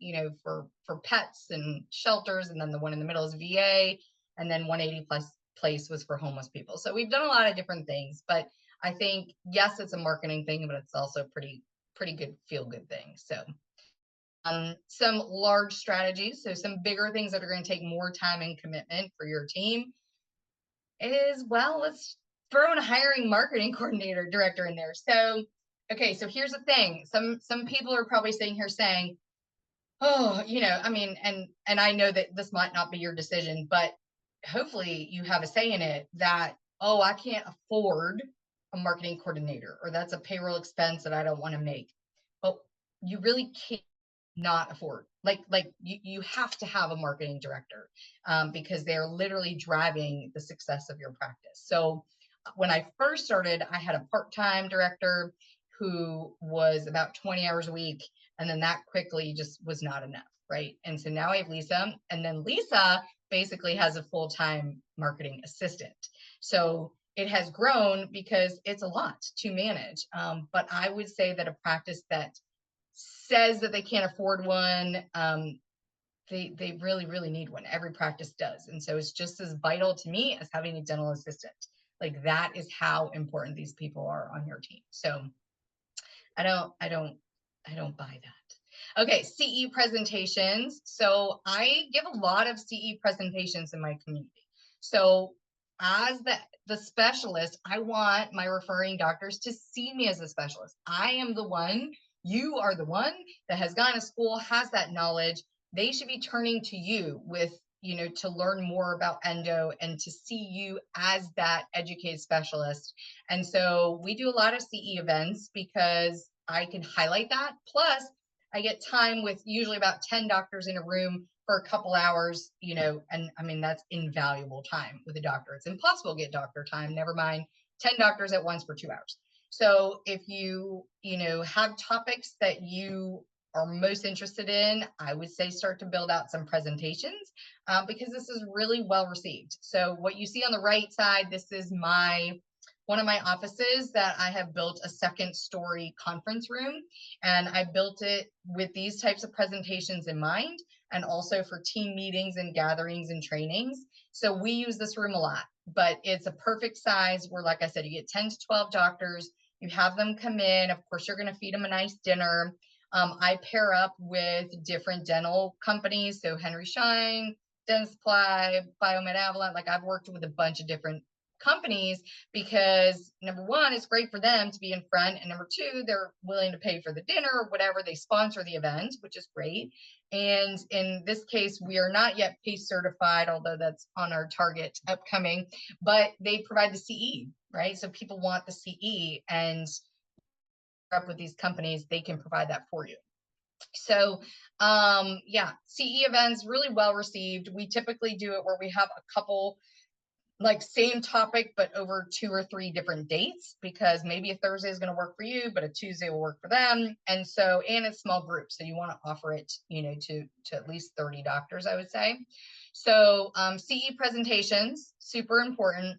for pets and shelters. And then the one in the middle is VA. And then 180 plus place was for homeless people. So we've done a lot of different things, but I think, yes, it's a marketing thing, but it's also pretty good feel good thing. So some large strategies, so some bigger things that are going to take more time and commitment for your team is, well, let's throw in a hiring marketing coordinator director in there. So, okay, so here's the thing. Some people are probably sitting here saying, oh, I mean, and I know that this might not be your decision, but hopefully you have a say in it that, oh, I can't afford a marketing coordinator, or that's a payroll expense that I don't want to make. But you really can't not afford. Like you have to have a marketing director because they're literally driving the success of your practice. So when I first started, I had a part-time director who was about 20 hours a week, and then that quickly just was not enough, right? And so now I have Lisa, and then Lisa basically has a full-time marketing assistant. So it has grown because it's a lot to manage. But I would say that a practice that says that they can't afford one, they really need one. Every practice does. And so it's just as vital to me as having a dental assistant. Like, that is how important these people are on your team. So I don't buy that. Okay, CE presentations. So I give a lot of CE presentations in my community. So as the specialist, I want my referring doctors to see me as a specialist. I am the one, you are the one that has gone to school, has that knowledge. They should be turning to you with, to learn more about endo and to see you as that educated specialist. And so we do a lot of CE events because I can highlight that. Plus, I get time with usually about 10 doctors in a room for a couple hours, and I mean, that's invaluable time with a doctor. It's impossible to get doctor time, never mind 10 doctors at once for 2 hours. So if you have topics that you are most interested in, I would say start to build out some presentations because this is really well received. So what you see on the right side, this is one of my offices that I have built a second story conference room, and I built it with these types of presentations in mind, and also for team meetings and gatherings and trainings. So we use this room a lot, but it's a perfect size where, like I said, you get 10 to 12 doctors, you have them come in. Of course, you're going to feed them a nice dinner. I pair up with different dental companies. So Henry Schein, Dentsply, Biomed Avalon. Like I've worked with a bunch of different companies because number one, it's great for them to be in front. And number two, they're willing to pay for the dinner or whatever. They sponsor the event, which is great. And in this case, we are not yet PACE certified, although that's on our target upcoming, but they provide the CE, right? So people want the CE, and up with these companies, they can provide that for you. So yeah, CE events really well received. We typically do it where we have a couple like same topic, but over 2 or 3 different dates, because maybe a Thursday is going to work for you, but a Tuesday will work for them. And so, and it's small groups. So you want to offer it, to at least 30 doctors, I would say. So CE presentations, super important.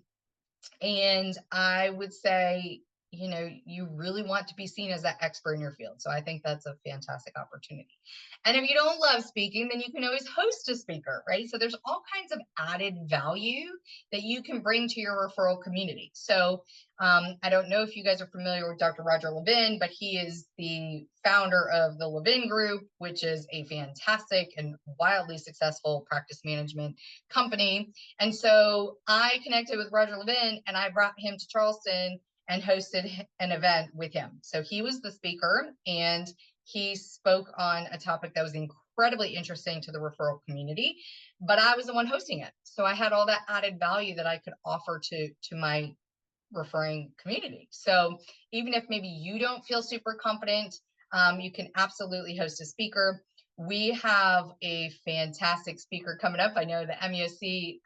And I would say, you really want to be seen as that expert in your field. So I think that's a fantastic opportunity. And if you don't love speaking, then you can always host a speaker, right? So there's all kinds of added value that you can bring to your referral community. So I don't know if you guys are familiar with Dr. Roger Levin, but he is the founder of the Levin Group, which is a fantastic and wildly successful practice management company. And so I connected with Roger Levin and I brought him to Charleston and hosted an event with him. So he was the speaker and he spoke on a topic that was incredibly interesting to the referral community, but I was the one hosting it. So I had all that added value that I could offer to my referring community. So even if maybe you don't feel super confident, you can absolutely host a speaker. We have a fantastic speaker coming up. I know the MUSC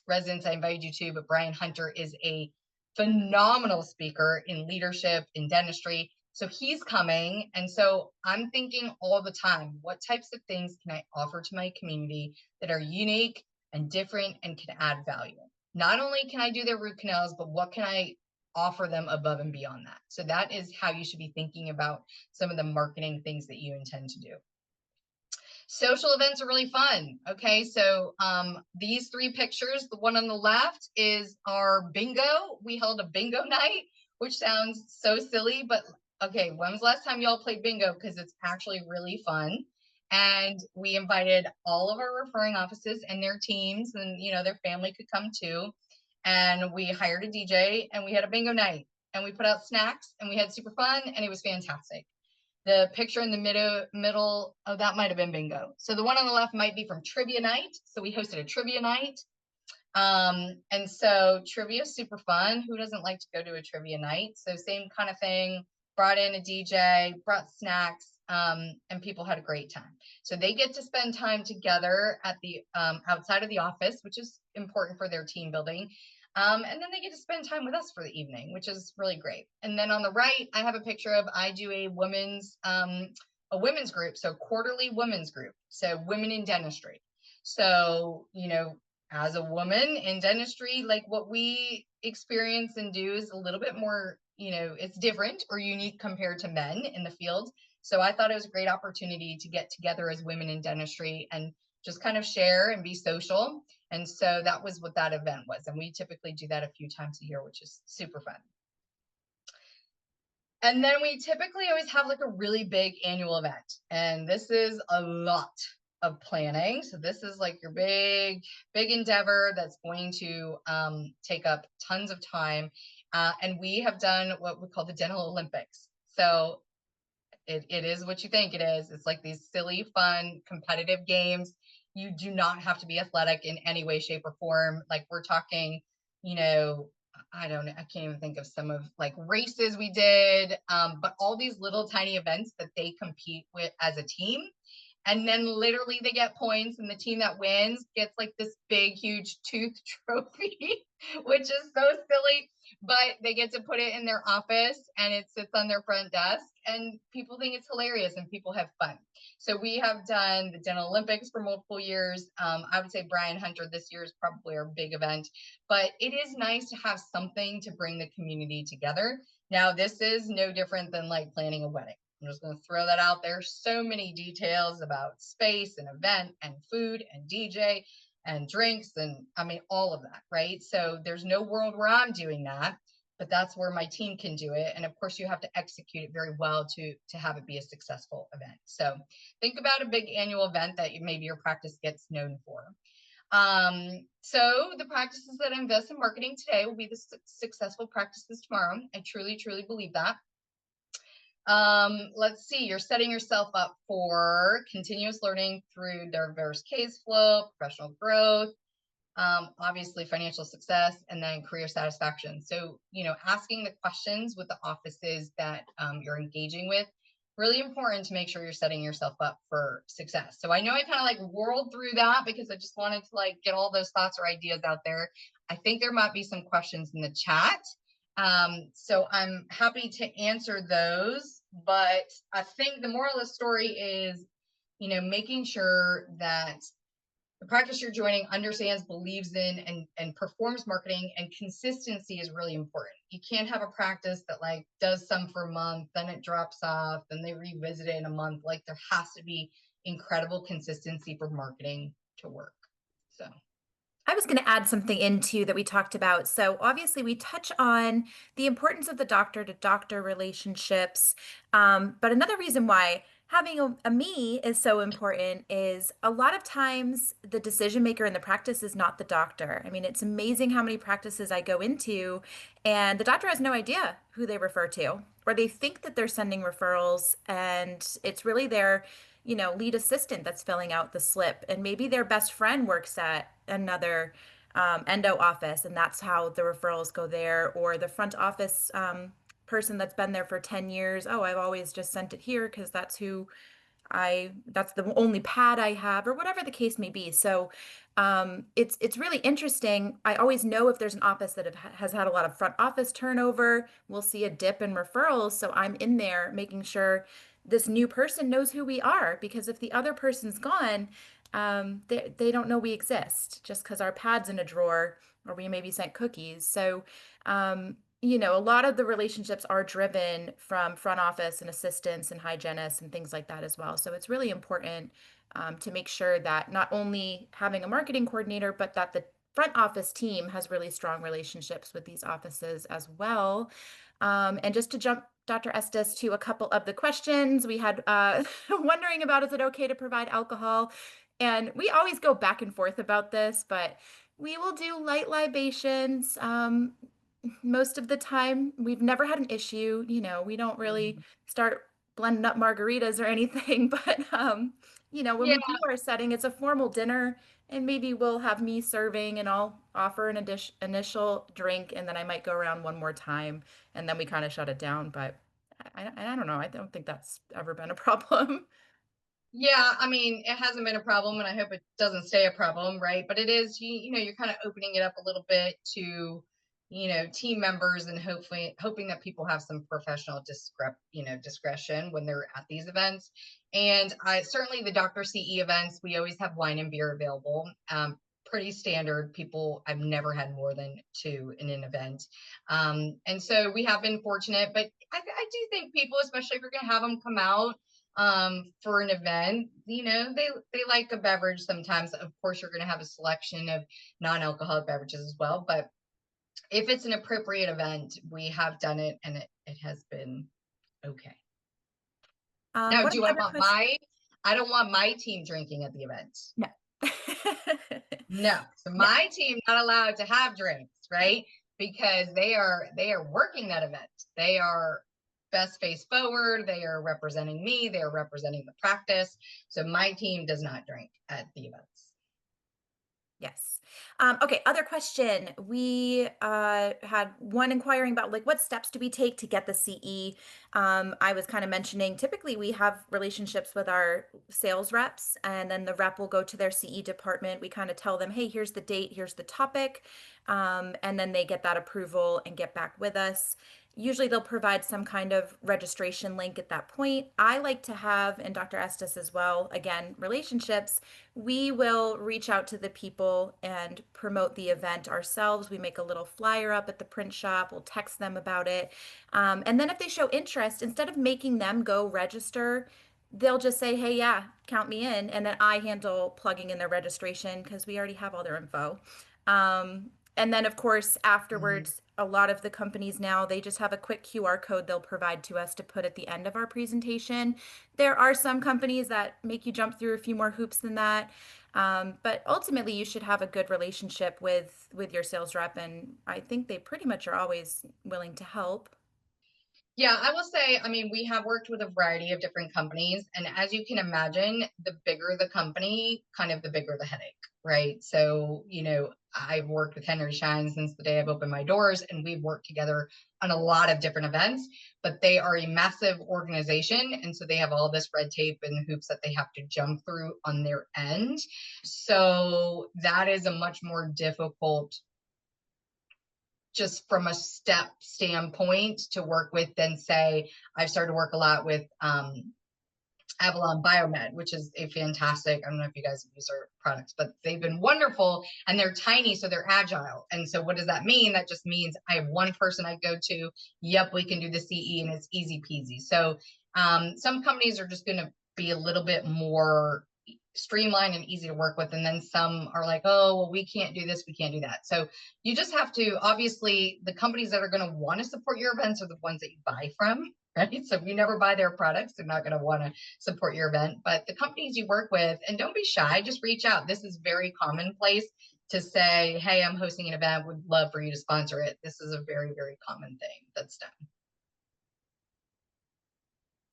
residents I invited you to, but Brian Hunter is a phenomenal speaker in leadership, in dentistry. So he's coming. And so I'm thinking all the time, what types of things can I offer to my community that are unique and different and can add value? Not only can I do their root canals, but what can I offer them above and beyond that? So that is how you should be thinking about some of the marketing things that you intend to do. Social events are really fun. Okay, so these 3 pictures, the one on the left is our bingo. We held a bingo night, which sounds so silly, but okay, when was the last time y'all played bingo? Because it's actually really fun. And we invited all of our referring offices and their teams, and their family could come too. And we hired a DJ and we had a bingo night and we put out snacks and we had super fun and it was fantastic. The picture in the middle of that might have been bingo. So the one on the left might be from trivia night. So we hosted a trivia night. And so trivia is super fun. Who doesn't like to go to a trivia night? So same kind of thing, brought in a DJ, brought snacks, and people had a great time. So they get to spend time together at the outside of the office, which is important for their team building. And then they get to spend time with us for the evening, which is really great. And then on the right, I have a picture of, I do a women's group. So quarterly women's group. So women in dentistry. So, as a woman in dentistry, like what we experience and do is a little bit more, it's different or unique compared to men in the field. So I thought it was a great opportunity to get together as women in dentistry and just kind of share and be social. And so that was what that event was. And we typically do that a few times a year, which is super fun. And then we typically always have like a really big annual event. And this is a lot of planning. So this is like your big endeavor that's going to take up tons of time. And we have done what we call the Dental Olympics. So it is what you think it is. It's like these silly, fun, competitive games. You do not have to be athletic in any way, shape, or form. Like we're talking, I don't know, I can't even think of some of like races we did, but all these little tiny events that they compete with as a team. And then literally they get points, and the team that wins gets like this big, huge tooth trophy, which is so silly, but they get to put it in their office and it sits on their front desk, and people think it's hilarious and people have fun. So we have done the Dental Olympics for multiple years. I would say Brian Hunter this year is probably our big event, but it is nice to have something to bring the community together. Now, this is no different than like planning a wedding. I'm just going to throw that out there. So many details about space and event and food and DJ and drinks and I mean, all of that, right? So there's no world where I'm doing that, but that's where my team can do it. And of course, you have to execute it very well to have it be a successful event. So think about a big annual event that maybe your practice gets known for. So the practices that invest in marketing today will be the successful practices tomorrow. I truly, truly believe that. Let's see, you're setting yourself up for continuous learning through diverse case flow, professional growth, obviously financial success, and then career satisfaction. So, asking the questions with the offices that you're engaging with, really important to make sure you're setting yourself up for success. So I know I kind of like whirled through that because I just wanted to like get all those thoughts or ideas out there. I think there might be some questions in the chat. So I'm happy to answer those, but I think the moral of the story is, making sure that the practice you're joining understands, believes in, and performs marketing, and consistency is really important. You can't have a practice that like does some for a month, then it drops off, then they revisit it in a month. Like there has to be incredible consistency for marketing to work. So I was going to add something into that we talked about. So obviously we touch on the importance of the doctor to doctor relationships. But another reason why having a me is so important is a lot of times the decision maker in the practice is not the doctor. I mean, it's amazing how many practices I go into and the doctor has no idea who they refer to, or they think that they're sending referrals and it's really their lead assistant that's filling out the slip, and maybe their best friend works at another endo office, and that's how the referrals go there, or the front office person that's been there for 10 years. Oh, I've always just sent it here because that's the only pad I have, or whatever the case may be. So it's really interesting. I always know if there's an office that has had a lot of front office turnover, we'll see a dip in referrals. So I'm in there making sure this new person knows who we are, because if the other person's gone, they don't know we exist just because our pad's in a drawer or we maybe sent cookies. So a lot of the relationships are driven from front office and assistants and hygienists and things like that as well. So it's really important to make sure that not only having a marketing coordinator, but that the front office team has really strong relationships with these offices as well. And just to jump, Dr. Estes, to a couple of the questions we had wondering about, is it okay to provide alcohol? And we always go back and forth about this, but we will do light libations. Most of the time, we've never had an issue. We don't really start blending up margaritas or anything, but when we do our setting, it's a formal dinner, and maybe we'll have me serving and I'll offer an initial drink, and then I might go around one more time, and then we kind of shut it down. But I don't know. I don't think that's ever been a problem. yeah, I mean, it hasn't been a problem, and I hope it doesn't stay a problem, right? But it is, you're kind of opening it up a little bit to, team members, and hoping that people have some professional discretion when they're at these events. And certainly the Dr. CE events, we always have wine and beer available. Pretty standard. I've never had more than 2 in an event. And so we have been fortunate, but I do think people, especially if you're going to have them come out for an event, they like a beverage sometimes. Of course, you're going to have a selection of non-alcoholic beverages as well, but if it's an appropriate event, we have done it, and it has been okay. Now, I don't want my team drinking at the event. No. No. So my team not allowed to have drinks, right? Because they are working that event. They are best face forward. They are representing me. They are representing the practice. So my team does not drink at the events. Yes. Okay, other question. We had one inquiring about like what steps do we take to get the CE? I was kind of mentioning typically we have relationships with our sales reps, and then the rep will go to their CE department. We kind of tell them, hey, here's the date, here's the topic, and then they get that approval and get back with us. Usually they'll provide some kind of registration link at that point. I like to have, and Dr. Estes as well, again, relationships. We will reach out to the people and promote the event ourselves. We make a little flyer up at the print shop. We'll text them about it. And then if they show interest, instead of making them go register, they'll just say, hey, yeah, count me in. And then I handle plugging in their registration because we already have all their info. And then, of course, afterwards, a lot of the companies now, they just have a quick QR code they'll provide to us to put at the end of our presentation. There are some companies that make you jump through a few more hoops than that. But ultimately, you should have a good relationship with your sales rep. And I think they pretty much are always willing to help. Yeah, I will say, I mean, we have worked with a variety of different companies, and as you can imagine, the bigger the company, kind of the bigger the headache, right? So, I've worked with Henry Schein since the day I've opened my doors, and we've worked together on a lot of different events, but they are a massive organization, and so they have all this red tape and hoops that they have to jump through on their end. So that is a much more difficult, just from a step standpoint, to work with than say I've started to work a lot with Avalon Biomed, which is a fantastic, I don't know if you guys have used their products, but they've been wonderful, and they're tiny, so they're agile. And so what does that mean? That just means I have one person I go to, yep, we can do the CE, and it's easy peasy. So some companies are just going to be a little bit more streamlined and easy to work with, and then some are like, oh, well, we can't do this, we can't do that. So you just have to, obviously, the companies that are going to want to support your events are the ones that you buy from, right? So if you never buy their products, they're not going to want to support your event. But the companies you work with, and don't be shy, just reach out. This is very commonplace to say, hey, I'm hosting an event, would love for you to sponsor it. This is a very, very common thing that's done.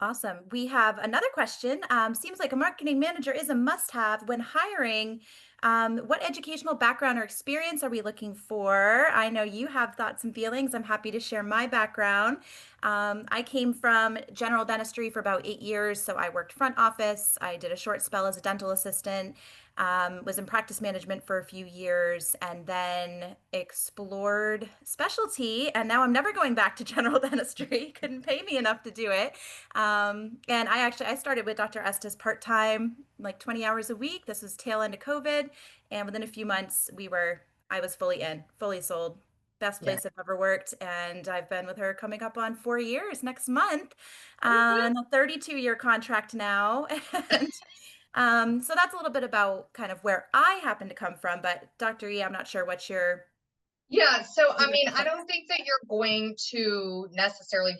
Awesome. We have another question. Seems like a marketing manager is a must-have when hiring. What educational background or experience are we looking for? I know you have thoughts and feelings. I'm happy to share my background. I came from general dentistry for about 8 years, so I worked front office. I did a short spell as a dental assistant, was in practice management for a few years, and then explored specialty. And now I'm never going back to general dentistry. Couldn't pay me enough to do it. And I started with Dr. Estes part-time, like 20 hours a week. This was tail end of COVID. And within a few months, I was fully in, fully sold. Best place I've ever worked. And I've been with her coming up on 4 years next month. On a 32-year contract now. And so that's a little bit about kind of where I happen to come from. But Dr. E, I'm not sure what your... Yeah, so I mean, I don't think that you're going to necessarily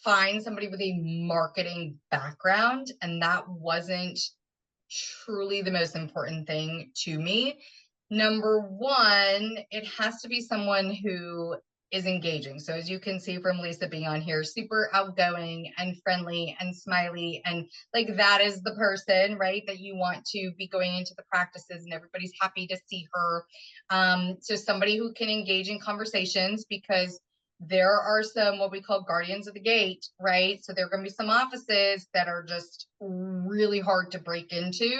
find somebody with a marketing background, and that wasn't truly the most important thing to me. Number one, it has to be someone who is engaging. So as you can see from Lisa being on here, super outgoing and friendly and smiley, and like that is the person, right, that you want to be going into the practices and everybody's happy to see her. So somebody who can engage in conversations, because there are some what we call guardians of the gate, right? So there are going to be some offices that are just really hard to break into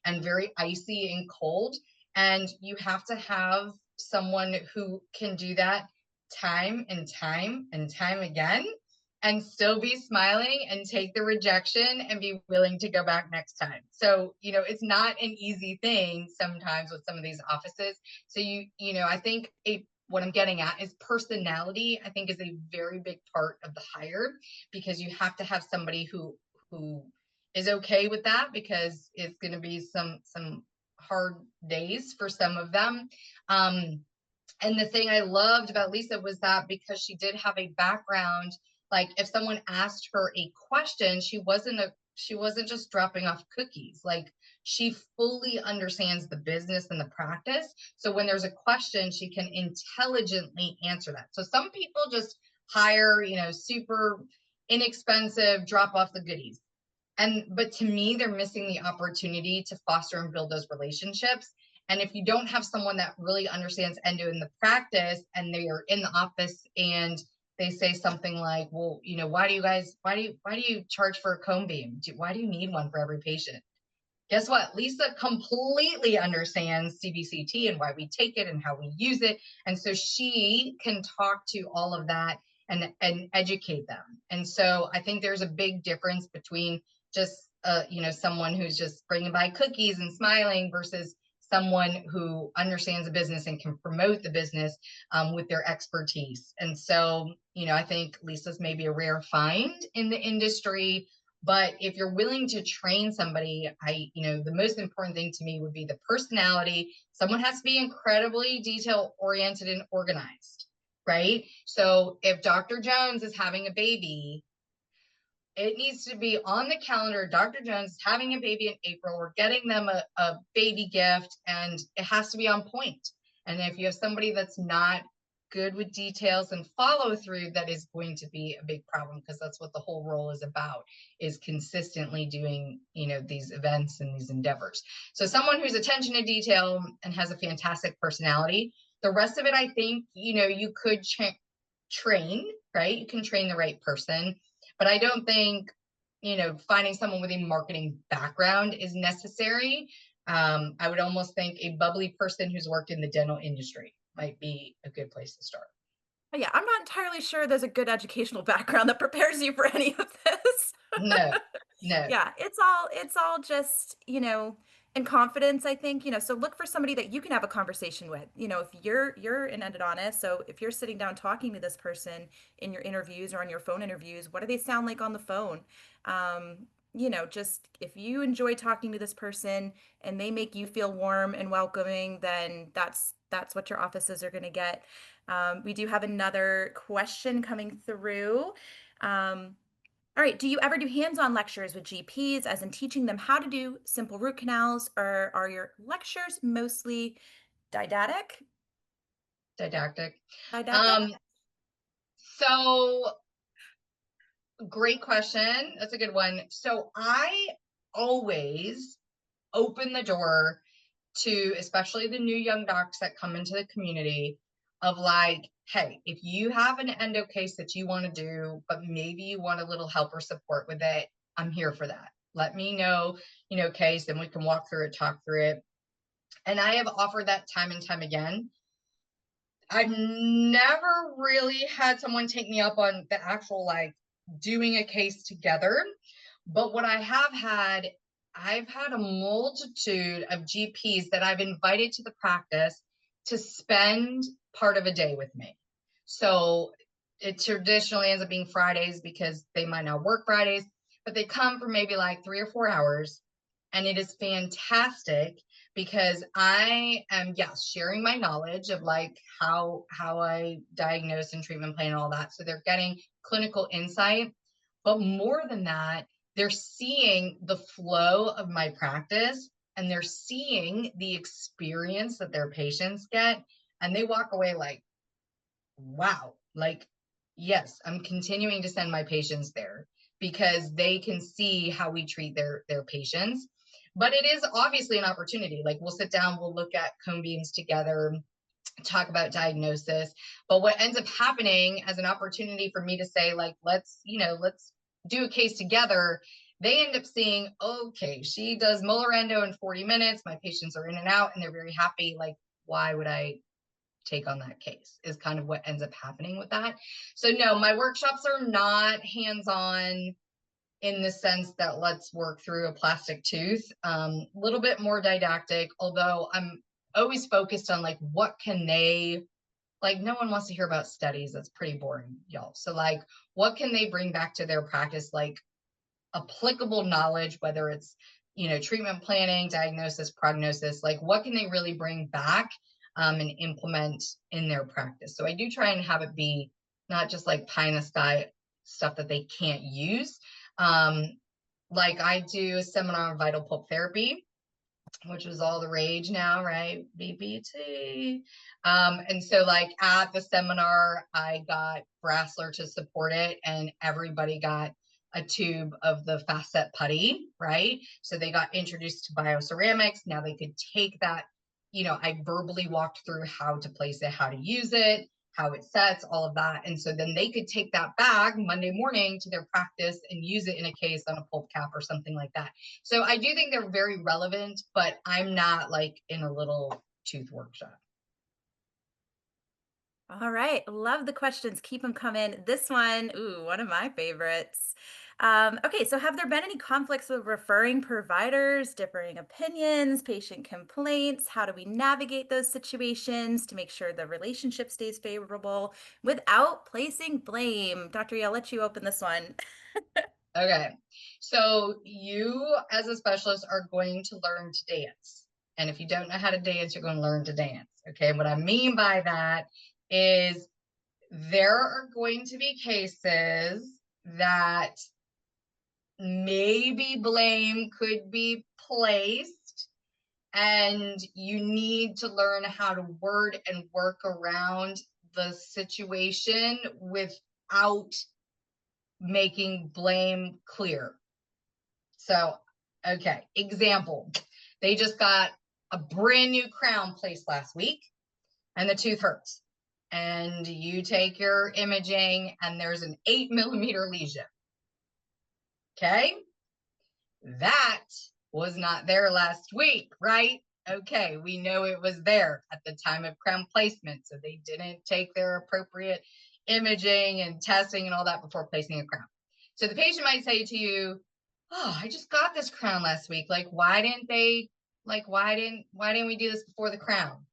and very icy and cold. And you have to have someone who can do that time and time and time again and still be smiling and take the rejection and be willing to go back next time. So, it's not an easy thing sometimes with some of these offices. So I think what I'm getting at is personality, I think, is a very big part of the hire, because you have to have somebody who is okay with that, because it's going to be some hard days for some of them. And the thing I loved about Lisa was that because she did have a background, like if someone asked her a question, she wasn't just dropping off cookies. Like, she fully understands the business and the practice. So when there's a question, she can intelligently answer that. So some people just hire, super inexpensive, drop off the goodies. But to me, they're missing the opportunity to foster and build those relationships. And if you don't have someone that really understands endo in the practice, and they are in the office and they say something like, well, you know, why do you charge for a cone beam? Why do you need one for every patient? Guess what? Lisa completely understands CBCT and why we take it and how we use it. And so she can talk to all of that and educate them. And so I think there's a big difference between just, you know, someone who's just bringing by cookies and smiling versus someone who understands the business and can promote the business with their expertise. And so, you know, I think Lisa's maybe a rare find in the industry. But if you're willing to train somebody, you know, the most important thing to me would be the personality. Someone has to be incredibly detail oriented and organized, right? So if Dr. Jones is having a baby, it needs to be on the calendar. Dr. Jones is having a baby in April. We're getting them a baby gift, and it has to be on point. And if you have somebody that's not good with details and follow through, that is going to be a big problem, because that's what the whole role is about, is consistently doing, you know, these events and these endeavors. So someone who's attention to detail and has a fantastic personality. The rest of it, I think, you know, you could train, right? You can train the right person, but I don't think, you know, finding someone with a marketing background is necessary. I would almost think a bubbly person who's worked in the dental industry might be a good place to start. Yeah, I'm not entirely sure there's a good educational background that prepares you for any of this. No. Yeah, it's all just, you know, in confidence, I think, you know, so look for somebody that you can have a conversation with. You know, if you're an endodontist, so if you're sitting down talking to this person in your interviews or on your phone interviews, what do they sound like on the phone? You know, just if you enjoy talking to this person and they make you feel warm and welcoming, then that's what your offices are going to get. We do have another question coming through. All right, do you ever do hands-on lectures with GPs, as in teaching them how to do simple root canals, or are your lectures mostly didactic? Didactic. Didactic? So great question. That's a good one. So I always open the door to, especially the new young docs that come into the community, of like, hey, if you have an endo case that you want to do, but maybe you want a little help or support with it, I'm here for that. Let me know, you know, case, and we can walk through it, talk through it. And I have offered that time and time again. I've never really had someone take me up on the actual, like, doing a case together. But what I've had a multitude of GPs that I've invited to the practice to spend part of a day with me. So it traditionally ends up being Fridays, because they might not work Fridays, but they come for maybe like 3 or 4 hours. And it is fantastic, because I am, yes, sharing my knowledge of like how I diagnose and treatment plan and all that. So they're getting clinical insight, but more than that, they're seeing the flow of my practice, and they're seeing the experience that their patients get. And they walk away like, wow, like, yes, I'm continuing to send my patients there, because they can see how we treat their patients. But it is obviously an opportunity. Like, we'll sit down, we'll look at cone beams together, talk about diagnosis. But what ends up happening as an opportunity for me to say, like, let's do a case together, they end up seeing, okay, she does molar endo in 40 minutes. My patients are in and out and they're very happy. Like, why would I take on that case, is kind of what ends up happening with that. So no, my workshops are not hands-on in the sense that let's work through a plastic tooth. Little bit more didactic, although I'm always focused on like, what can they, like, no one wants to hear about studies. That's pretty boring, y'all. So like, what can they bring back to their practice? Like, applicable knowledge, whether it's, you know, treatment planning, diagnosis, prognosis, like what can they really bring back and implement in their practice. So I do try and have it be not just like pie in the sky stuff that they can't use. Like I do a seminar on vital pulp therapy, which is all the rage now, right? VPT. And so like at the seminar, I got Brassler to support it, and everybody got a tube of the facet putty, right? So they got introduced to bioceramics. Now they could take that I verbally walked through how to place it, how to use it, how it sets, all of that. And so then they could take that back Monday morning to their practice and use it in a case on a pulp cap or something like that. So I do think they're very relevant, but I'm not like in a little tooth workshop. All right. Love the questions. Keep them coming. This one, ooh, one of my favorites. Okay, so have there been any conflicts with referring providers, differing opinions, patient complaints? How do we navigate those situations to make sure the relationship stays favorable without placing blame? Dr. E, I'll let you open this one. Okay, so you as a specialist are going to learn to dance. And if you don't know how to dance, you're going to learn to dance. Okay, what I mean by that is there are going to be cases that maybe blame could be placed, and you need to learn how to word and work around the situation without making blame clear. So, okay, example, they just got a brand new crown placed last week and the tooth hurts. And you take your imaging and there's an 8 millimeter lesion. Okay, that was not there last week, right? Okay, we know it was there at the time of crown placement, so they didn't take their appropriate imaging and testing and all that before placing a crown. So the patient might say to you, oh, I just got this crown last week. Like, why didn't we do this before the crown?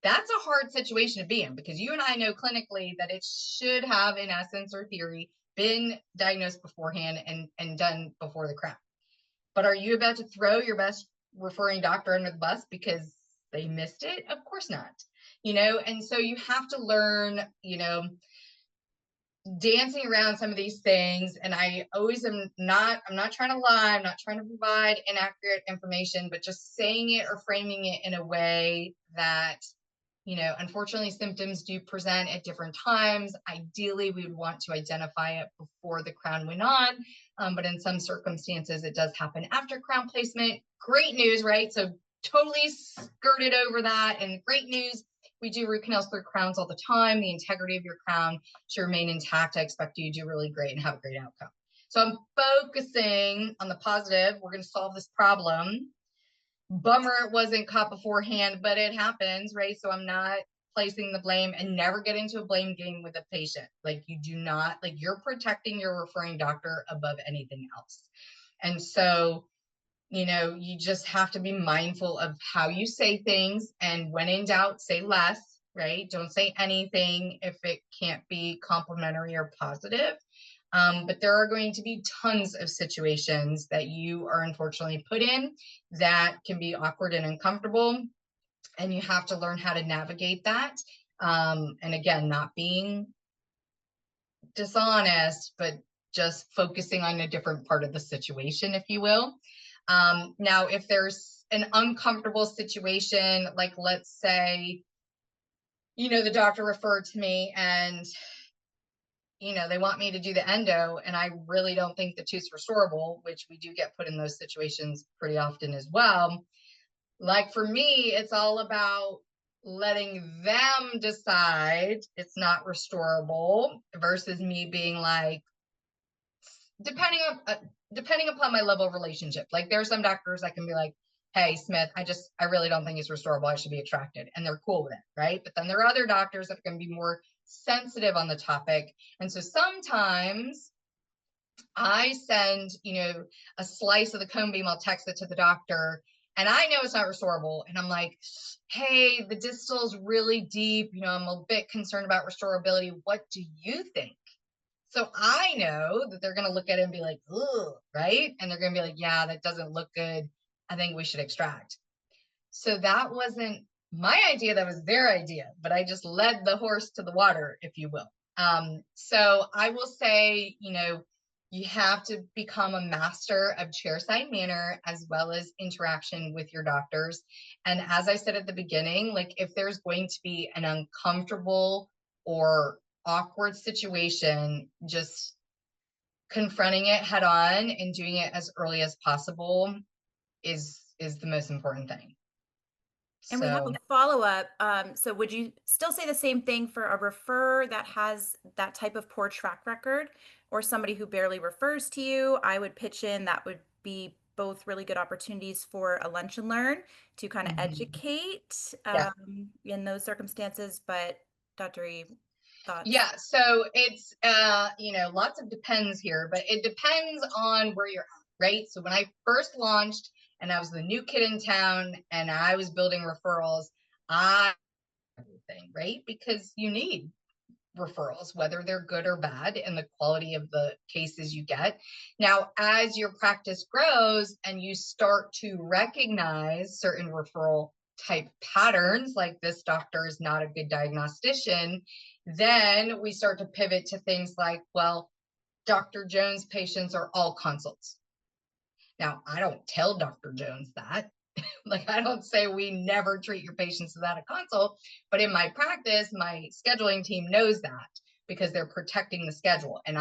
That's a hard situation to be in, because you and I know clinically that it should have, in essence or theory, been diagnosed beforehand and done before the crown. But are you about to throw your best referring doctor under the bus because they missed it? Of course not. And so you have to learn, dancing around some of these things. And I'm not trying to lie. I'm not trying to provide inaccurate information, but just saying it or framing it in a way that, unfortunately, symptoms do present at different times. Ideally, we would want to identify it before the crown went on. But in some circumstances, it does happen after crown placement. Great news, right? So totally skirted over that. And great news, we do root canals through crowns all the time. The integrity of your crown should remain intact. I expect you to do really great and have a great outcome. So I'm focusing on the positive. We're going to solve this problem. Bummer it wasn't caught beforehand, but it happens, right? So I'm not placing the blame, and never get into a blame game with a patient. Like, you do not, like, you're protecting your referring doctor above anything else. And so, you just have to be mindful of how you say things, and when in doubt, say less, right? Don't say anything if it can't be complimentary or positive. But there are going to be tons of situations that you are unfortunately put in that can be awkward and uncomfortable, and you have to learn how to navigate that. And again, not being dishonest, but just focusing on a different part of the situation, if you will. Now, if there's an uncomfortable situation, like let's say, the doctor referred to me and they want me to do the endo, and I really don't think the tooth's restorable, which we do get put in those situations pretty often as well. Like, for me, it's all about letting them decide it's not restorable versus me being like, depending upon my level of relationship. Like, there are some doctors that can be like, hey, Smith, I really don't think it's restorable. I should be extracted. And they're cool with it, right? But then there are other doctors that can be more sensitive on the topic. And so sometimes I send, a slice of the cone beam, I'll text it to the doctor, and I know it's not restorable. And I'm like, hey, the distal's really deep. I'm a bit concerned about restorability. What do you think? So I know that they're going to look at it and be like, ugh, right? And they're going to be like, yeah, that doesn't look good. I think we should extract. So that wasn't my idea. That was their idea, but I just led the horse to the water, if you will. So I will say, you have to become a master of chairside manner as well as interaction with your doctors. And as I said at the beginning, like, if there's going to be an uncomfortable or awkward situation, just confronting it head on and doing it as early as possible is the most important thing. And we have a follow-up. So would you still say the same thing for a referrer that has that type of poor track record, or somebody who barely refers to you? I would pitch in that would be both really good opportunities for a lunch and learn to kind of educate in those circumstances. But Dr. E, thoughts? Yeah, so it's lots of depends here, but it depends on where you're at, right? So when I first launched and I was the new kid in town and I was building referrals, everything, right? Because you need referrals, whether they're good or bad, and the quality of the cases you get. Now, as your practice grows and you start to recognize certain referral type patterns, like this doctor is not a good diagnostician, then we start to pivot to things like, well, Dr. Jones patients are all consults. Now, I don't tell Dr. Jones that. Like, I don't say we never treat your patients without a consult, but in my practice, my scheduling team knows that because they're protecting the schedule. And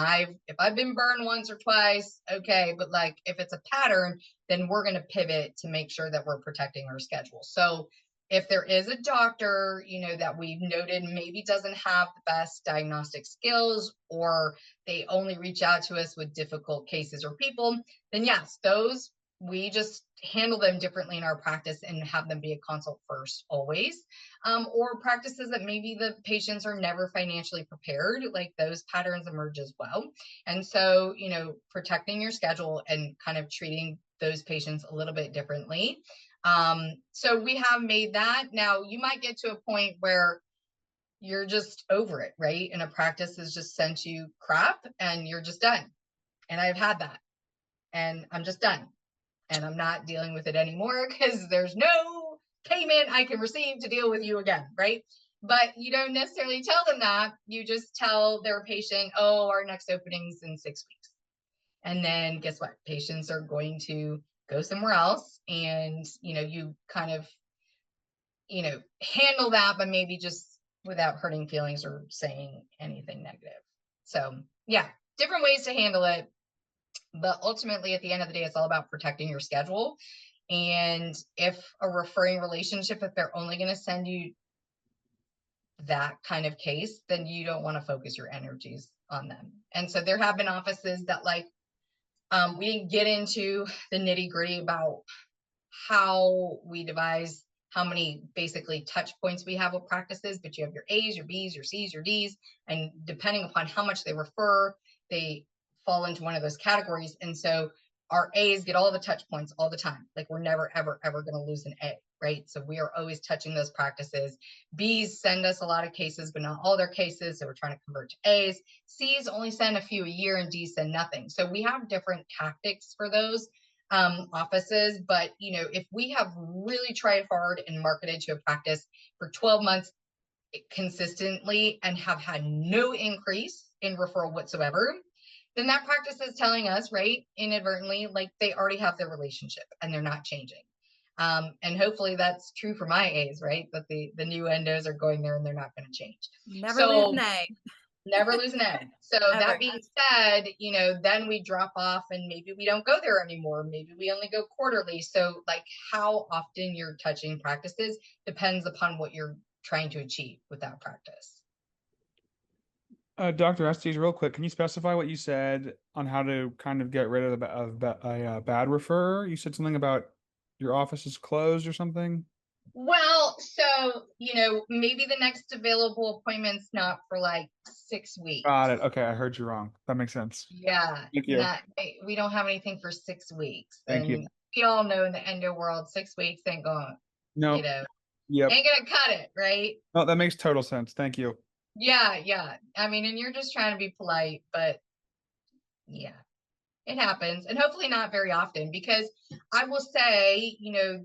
if I've been burned once or twice, okay, but like if it's a pattern, then we're going to pivot to make sure that we're protecting our schedule. So if there is a doctor, that we've noted maybe doesn't have the best diagnostic skills, or they only reach out to us with difficult cases or people, then yes, those we just handle them differently in our practice and have them be a consult first always. Or practices that maybe the patients are never financially prepared, like those patterns emerge as well. And so, protecting your schedule and kind of treating those patients a little bit differently. So we have made that. Now you might get to a point where you're just over it, right? And a practice has just sent you crap and you're just done. And I've had that and I'm just done. And I'm not dealing with it anymore because there's no payment I can receive to deal with you again, right? But you don't necessarily tell them that. You just tell their patient, oh, our next opening's in 6 weeks. And then guess what? Patients are going to go somewhere else. And, you kind of, handle that, but maybe just without hurting feelings or saying anything negative. So yeah, different ways to handle it. But ultimately, at the end of the day, it's all about protecting your schedule. And if a referring relationship, if they're only going to send you that kind of case, then you don't want to focus your energies on them. And so there have been offices that we didn't get into the nitty gritty about how we devise how many basically touch points we have with practices, but you have your A's, your B's, your C's, your D's, and depending upon how much they refer, they fall into one of those categories. And so our A's get all the touch points all the time. Like we're never, ever, ever going to lose an A, right? So we are always touching those practices. B's send us a lot of cases, but not all their cases. So we're trying to convert to A's. C's only send a few a year and D's send nothing. So we have different tactics for those offices. But, if we have really tried hard and marketed to a practice for 12 months consistently and have had no increase in referral whatsoever, then that practice is telling us, right, inadvertently, like they already have their relationship and they're not changing. And hopefully that's true for my A's, right? That the new endos are going there and they're not going to change. Never lose an A. Never lose an egg. So that being said, then we drop off and maybe we don't go there anymore. Maybe we only go quarterly. So like how often you're touching practices depends upon what you're trying to achieve with that practice. Dr. Estes, real quick, can you specify what you said on how to kind of get rid of a bad referrer? You said something about your office is closed or something? Well, so, maybe the next available appointment's not for like 6 weeks. Got it. Okay, I heard you wrong. That makes sense. Yeah. Thank you. We don't have anything for 6 weeks. Thank you. We all know in the endo world, 6 weeks ain't going, No. Yep. ain't gonna cut it, right? No, that makes total sense. Thank you. Yeah. I mean, and you're just trying to be polite, but yeah, it happens. And hopefully not very often, because I will say,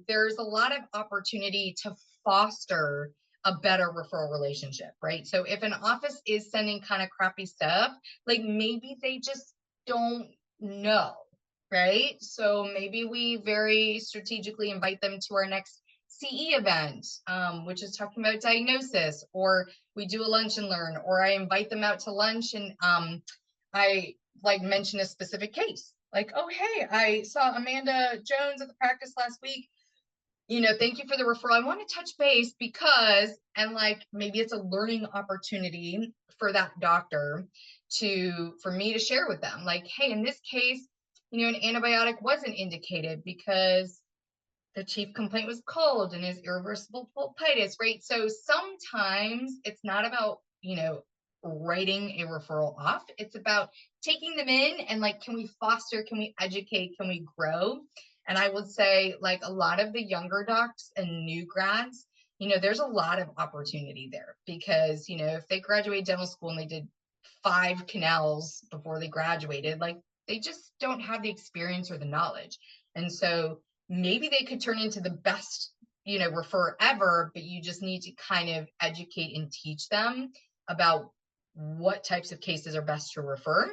there's a lot of opportunity to foster a better referral relationship, right? So if an office is sending kind of crappy stuff, like maybe they just don't know, right? So maybe we very strategically invite them to our next CE event, which is talking about diagnosis, or we do a lunch and learn, or I invite them out to lunch and I mention a specific case. Like, oh, hey, I saw Amanda Jones at the practice last week. thank you for the referral. I want to touch base because, and like, maybe it's a learning opportunity for that doctor for me to share with them. Like, hey, in this case, an antibiotic wasn't indicated because the chief complaint was cold and his irreversible pulpitis, right? So sometimes it's not about, writing a referral off. It's about taking them in and like, can we foster, can we educate, can we grow? And I would say like a lot of the younger docs and new grads, there's a lot of opportunity there because, if they graduate dental school and they did 5 canals before they graduated, like they just don't have the experience or the knowledge. And so maybe they could turn into the best, refer ever, but you just need to kind of educate and teach them about what types of cases are best to refer,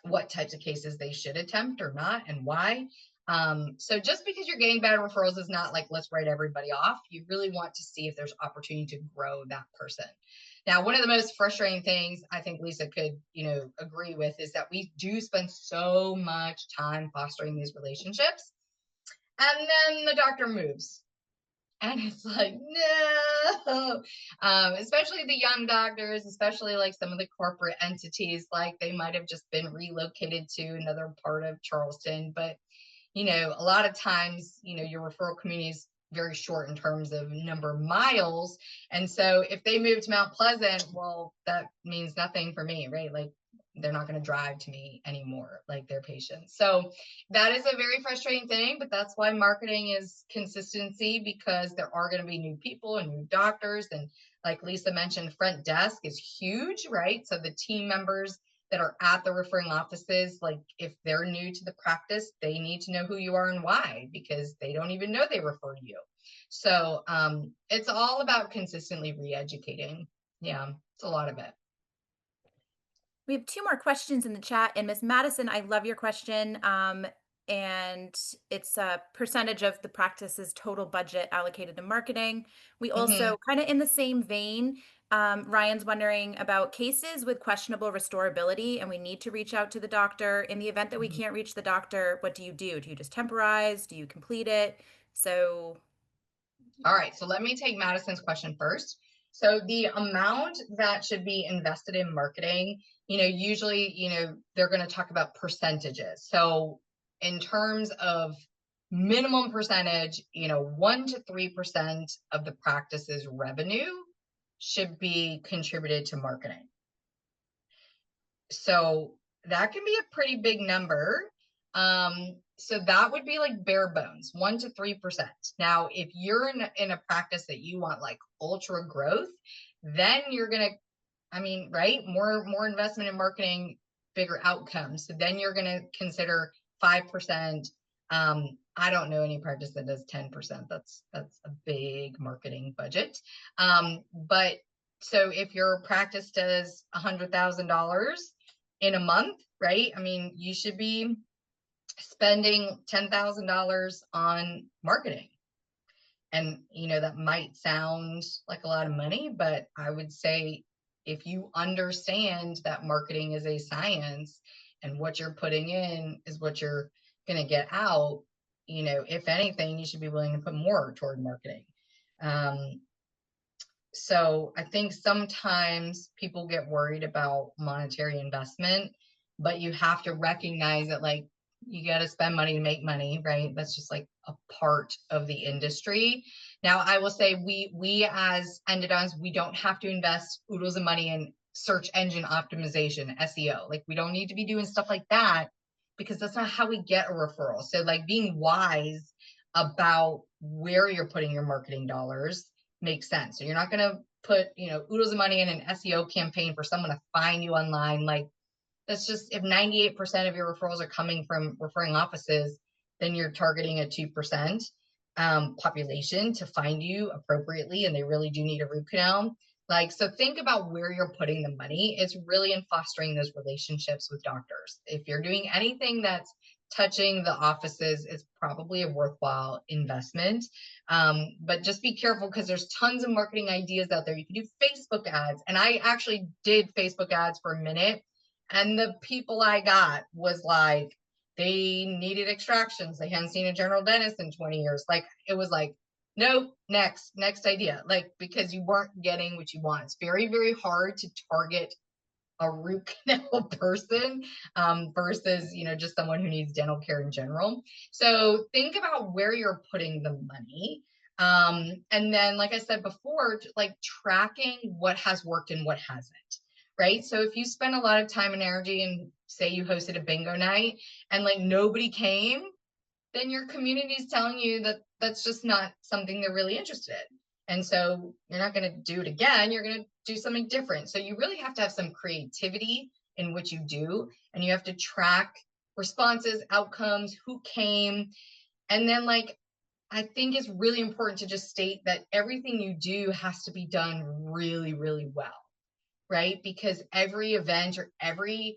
what types of cases they should attempt or not, and why. So just because you're getting bad referrals is not like, let's write everybody off. You really want to see if there's opportunity to grow that person. Now, one of the most frustrating things I think Lisa could, agree with is that we do spend so much time fostering these relationships. And then the doctor moves. And it's like, no, especially the young doctors, especially like some of the corporate entities, like they might have just been relocated to another part of Charleston. But, a lot of times, your referral community is very short in terms of number of miles. And so if they move to Mount Pleasant, well, that means nothing for me, right? Like they're not going to drive to me anymore, like their patients. So that is a very frustrating thing, but that's why marketing is consistency, because there are going to be new people and new doctors. And like Lisa mentioned, front desk is huge, right? So the team members that are at the referring offices, like if they're new to the practice, they need to know who you are and why, because they don't even know they refer to you. So it's all about consistently re-educating. Yeah, it's a lot of it. We have 2 more questions in the chat, and Miss Madison, I love your question. And it's a percentage of the practice's total budget allocated to marketing. We also kind of in the same vein, Ryan's wondering about cases with questionable restorability, and we need to reach out to the doctor. In the event that we can't reach the doctor, what do you do? Do you just temporize? Do you complete it? So, all right, so let me take Madison's question first. So the amount that should be invested in marketing, usually, they're going to talk about percentages. So in terms of minimum percentage, 1 to 3% of the practice's revenue should be contributed to marketing. So that can be a pretty big number. So that would be like bare bones, 1 to 3%. Now, if you're in a practice that you want like ultra growth, then you're going to, right? More investment in marketing, bigger outcomes. So then you're going to consider 5%. I don't know any practice that does 10%. That's a big marketing budget. But so if your practice does $100,000 in a month, right? You should be spending $10,000 on marketing. And, that might sound like a lot of money, but I would say if you understand that marketing is a science and what you're putting in is what you're going to get out, if anything, you should be willing to put more toward marketing. So I think sometimes people get worried about monetary investment, but you have to recognize that like you got to spend money to make money, right? That's just like a part of the industry. Now, I will say we as endodontists, we don't have to invest oodles of money in search engine optimization, SEO. Like we don't need to be doing stuff like that because that's not how we get a referral. So like being wise about where you're putting your marketing dollars makes sense. So you're not going to put, oodles of money in an SEO campaign for someone to find you online. Like that's just, if 98% of your referrals are coming from referring offices, then you're targeting a 2% population to find you appropriately. And they really do need a root canal. Like, so think about where you're putting the money. It's really in fostering those relationships with doctors. If you're doing anything that's touching the offices, it's probably a worthwhile investment. But just be careful because there's tons of marketing ideas out there. You can do Facebook ads. And I actually did Facebook ads for a minute. And the people I got was like, they needed extractions. They hadn't seen a general dentist in 20 years. Like, it was like Nope, next idea. Like, because you weren't getting what you want. It's very, very hard to target a root canal person versus, just someone who needs dental care in general. So think about where you're putting the money. And then, like I said before, like tracking what has worked and what hasn't, right? So if you spend a lot of time and energy and say you hosted a bingo night and like nobody came, then your community is telling you that that's just not something they're really interested in. And so you're not going to do it again. You're going to do something different. So you really have to have some creativity in what you do. And you have to track responses, outcomes, who came. And then like, I think it's really important to just state that everything you do has to be done really, really well, right? Because every event or everything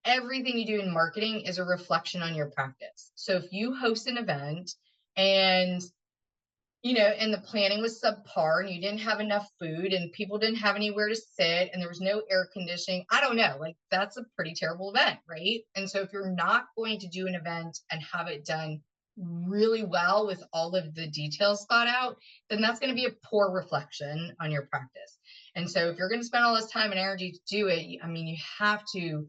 you do in marketing is a reflection on your practice. So if you host an event and and the planning was subpar and you didn't have enough food and people didn't have anywhere to sit and there was no air conditioning, I don't know, like that's a pretty terrible event, right? And so if you're not going to do an event and have it done really well with all of the details thought out, then that's going to be a poor reflection on your practice. And so if you're going to spend all this time and energy to do it, I mean, you have to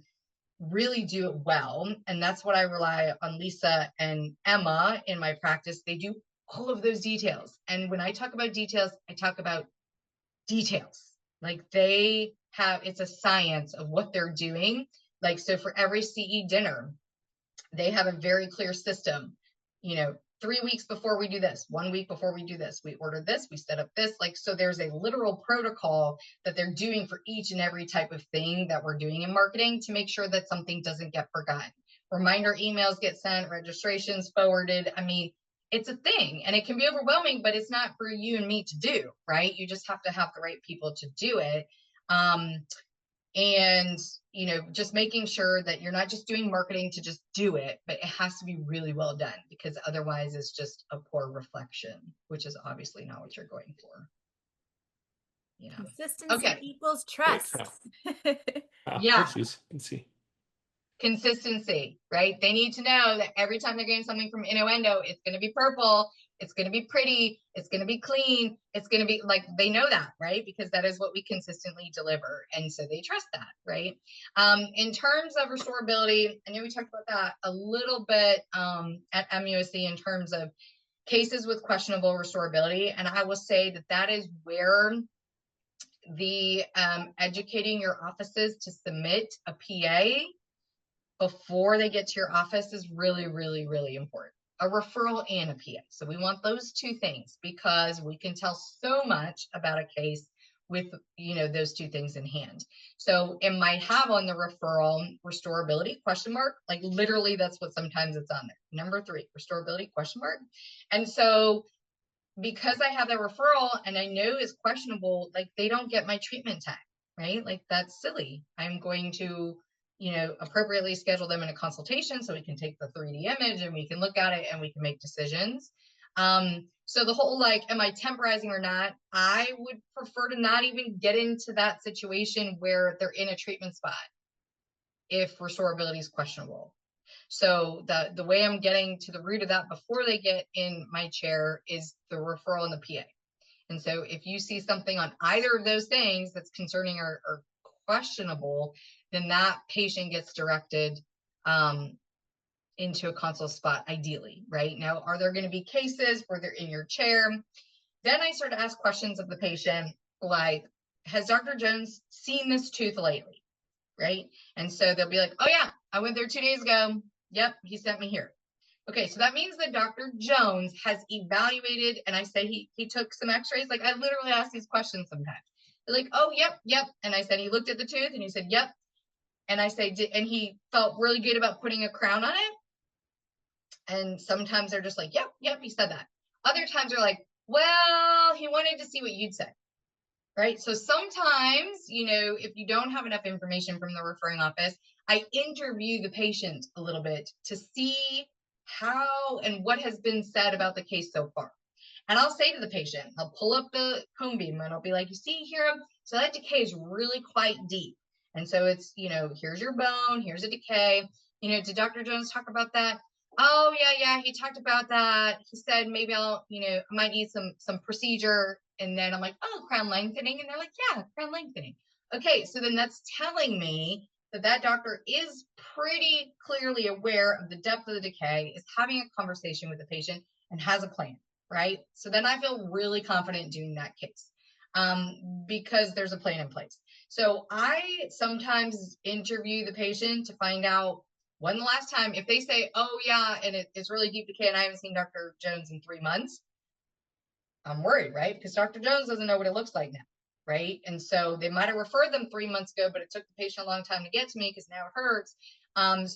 really do it well. And that's what I rely on Lisa and Emma in my practice. They do all of those details. And when I talk about details, I talk about details. Like it's a science of what they're doing. Like, so for every CE dinner, they have a very clear system, 3 weeks before we do this, 1 week before we do this, we order this, we set up this, like, so there's a literal protocol that they're doing for each and every type of thing that we're doing in marketing to make sure that something doesn't get forgotten. Reminder emails get sent, registrations forwarded. I mean, it's a thing and it can be overwhelming, but it's not for you and me to do, right? You just have to have the right people to do it. And, just making sure that you're not just doing marketing to just do it, but it has to be really well done because otherwise it's just a poor reflection, which is obviously not what you're going for. Yeah. Consistency Okay. equals trust. Yeah. Let's see. Consistency, right? They need to know that every time they're getting something from Innuendo, it's going to be purple, it's going to be pretty, it's going to be clean, it's going to be like, they know that, right? Because that is what we consistently deliver. And so they trust that, right? In terms of restorability, I know we talked about that a little bit at MUSC in terms of cases with questionable restorability. And I will say that that is where the educating your offices to submit a PA before they get to your office is really, really, really important. A referral and a PA. So we want those two things because we can tell so much about a case with, those two things in hand. So it might have on the referral restorability ? Like literally that's what sometimes it's on there. Number 3, restorability ? And so because I have that referral and I know it's questionable, like they don't get my treatment tag, right? Like that's silly. I'm going to appropriately schedule them in a consultation so we can take the 3D image and we can look at it and we can make decisions. So the whole, like, am I temporizing or not? I would prefer to not even get into that situation where they're in a treatment spot if restorability is questionable. So the way I'm getting to the root of that before they get in my chair is the referral and the PA. And so if you see something on either of those things that's concerning or questionable, then that patient gets directed into a consult spot, ideally, right? Now, are there going to be cases where they're in your chair? Then I start to ask questions of the patient, like, has Dr. Jones seen this tooth lately, right? And so they'll be like, oh yeah, I went there 2 days ago. Yep, he sent me here. Okay, so that means that Dr. Jones has evaluated, and I say he took some x-rays. Like I literally ask these questions sometimes. They're like, oh, yep. And I said, he looked at the tooth and he said, yep. And I say, and he felt really good about putting a crown on it. And sometimes they're just like, yep, he said that. Other times they're like, well, he wanted to see what you'd say, right? So sometimes, if you don't have enough information from the referring office, I interview the patient a little bit to see how and what has been said about the case so far. And I'll say to the patient, I'll pull up the cone beam and I'll be like, you see here, so that decay is really quite deep. And so it's, here's your bone, here's a decay. Did Dr. Jones talk about that? Oh yeah, he talked about that. He said maybe I might need some procedure, and then I'm like, oh, crown lengthening, and they're like, yeah, crown lengthening. Okay, so then that's telling me that that doctor is pretty clearly aware of the depth of the decay, is having a conversation with the patient, and has a plan, right? So then I feel really confident doing that case, because there's a plan in place. So I sometimes interview the patient to find out when the last time, if they say, oh yeah, and it's really deep decay and I haven't seen Dr. Jones in 3 months, I'm worried, right? Because Dr. Jones doesn't know what it looks like now, right? And so they might have referred them 3 months ago, but it took the patient a long time to get to me because now it hurts.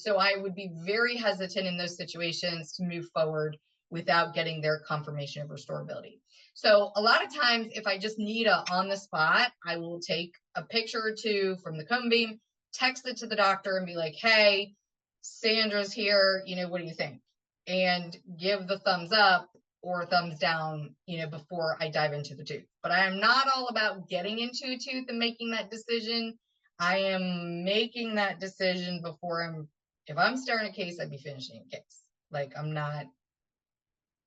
So I would be very hesitant in those situations to move forward without getting their confirmation of restorability. So a lot of times, if I just need a on the spot, I will take a picture or two from the cone beam, text it to the doctor and be like, hey, Sandra's here, what do you think? And give the thumbs up or thumbs down, before I dive into the tooth. But I am not all about getting into a tooth and making that decision. I am making that decision before if I'm starting a case, I'd be finishing a case. Like I'm not,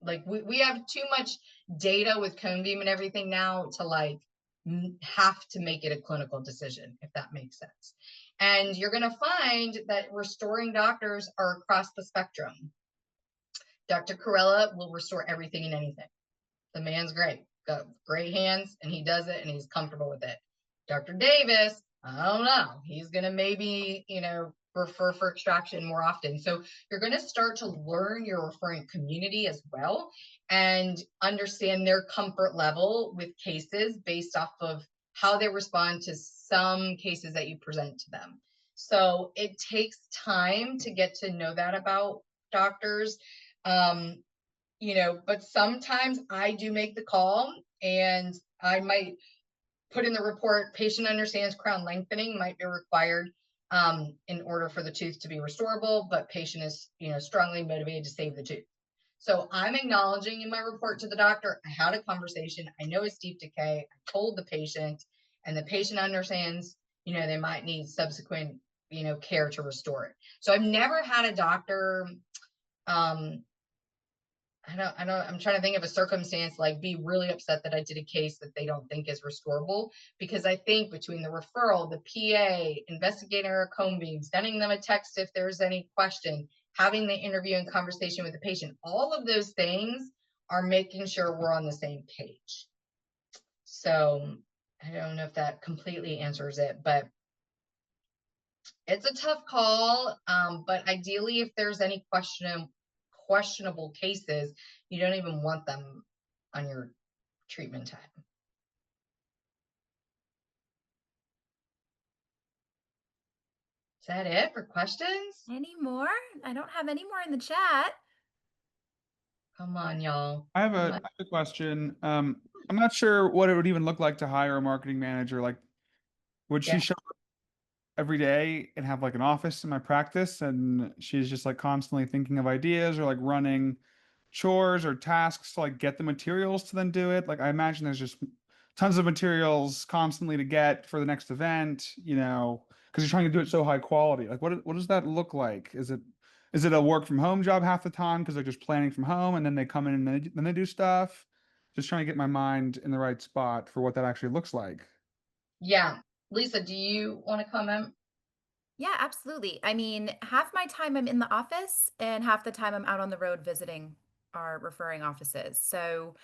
like we have too much data with cone beam and everything now to like have to make it a clinical decision, if that makes sense. And you're going to find that restoring doctors are across the spectrum. Dr. Corella will restore everything and anything. The man's great, got great hands, and he does it and he's comfortable with it. Dr. Davis, I don't know. He's going to maybe, refer for extraction more often. So you're going to start to learn your referring community as well and understand their comfort level with cases based off of how they respond to some cases that you present to them. So it takes time to get to know that about doctors. But sometimes I do make the call and I might put in the report, patient understands crown lengthening might be required in order for the tooth to be restorable, but patient is, strongly motivated to save the tooth. So I'm acknowledging in my report to the doctor, I had a conversation. I know it's deep decay. I told the patient, and the patient understands, they might need subsequent, care to restore it. So I've never had a doctor, I'm trying to think of a circumstance like be really upset that I did a case that they don't think is restorable, because I think between the referral, the PA, investigating a cone beam, sending them a text if there's any question, having the interview and conversation with the patient, all of those things are making sure we're on the same page. So I don't know if that completely answers it, but it's a tough call. But ideally, if there's any questionable cases, you don't even want them on your treatment time. Is that it for questions? Any more? I don't have any more in the chat. Come on, y'all. I have a question. I'm not sure what it would even look like to hire a marketing manager. Like, would she show up every day and have like an office in my practice, and she's just like constantly thinking of ideas or like running chores or tasks to like get the materials to then do it? Like, I imagine there's just tons of materials constantly to get for the next event, because you're trying to do it so high quality. Like, what does that look like? Is it a work from home job half the time because they're just planning from home and then they come in and then they do stuff? Just trying to get my mind in the right spot for what that actually looks like. Yeah. Lisa, do you want to comment? Yeah, absolutely. I mean, half my time I'm in the office and half the time I'm out on the road visiting our referring offices. So,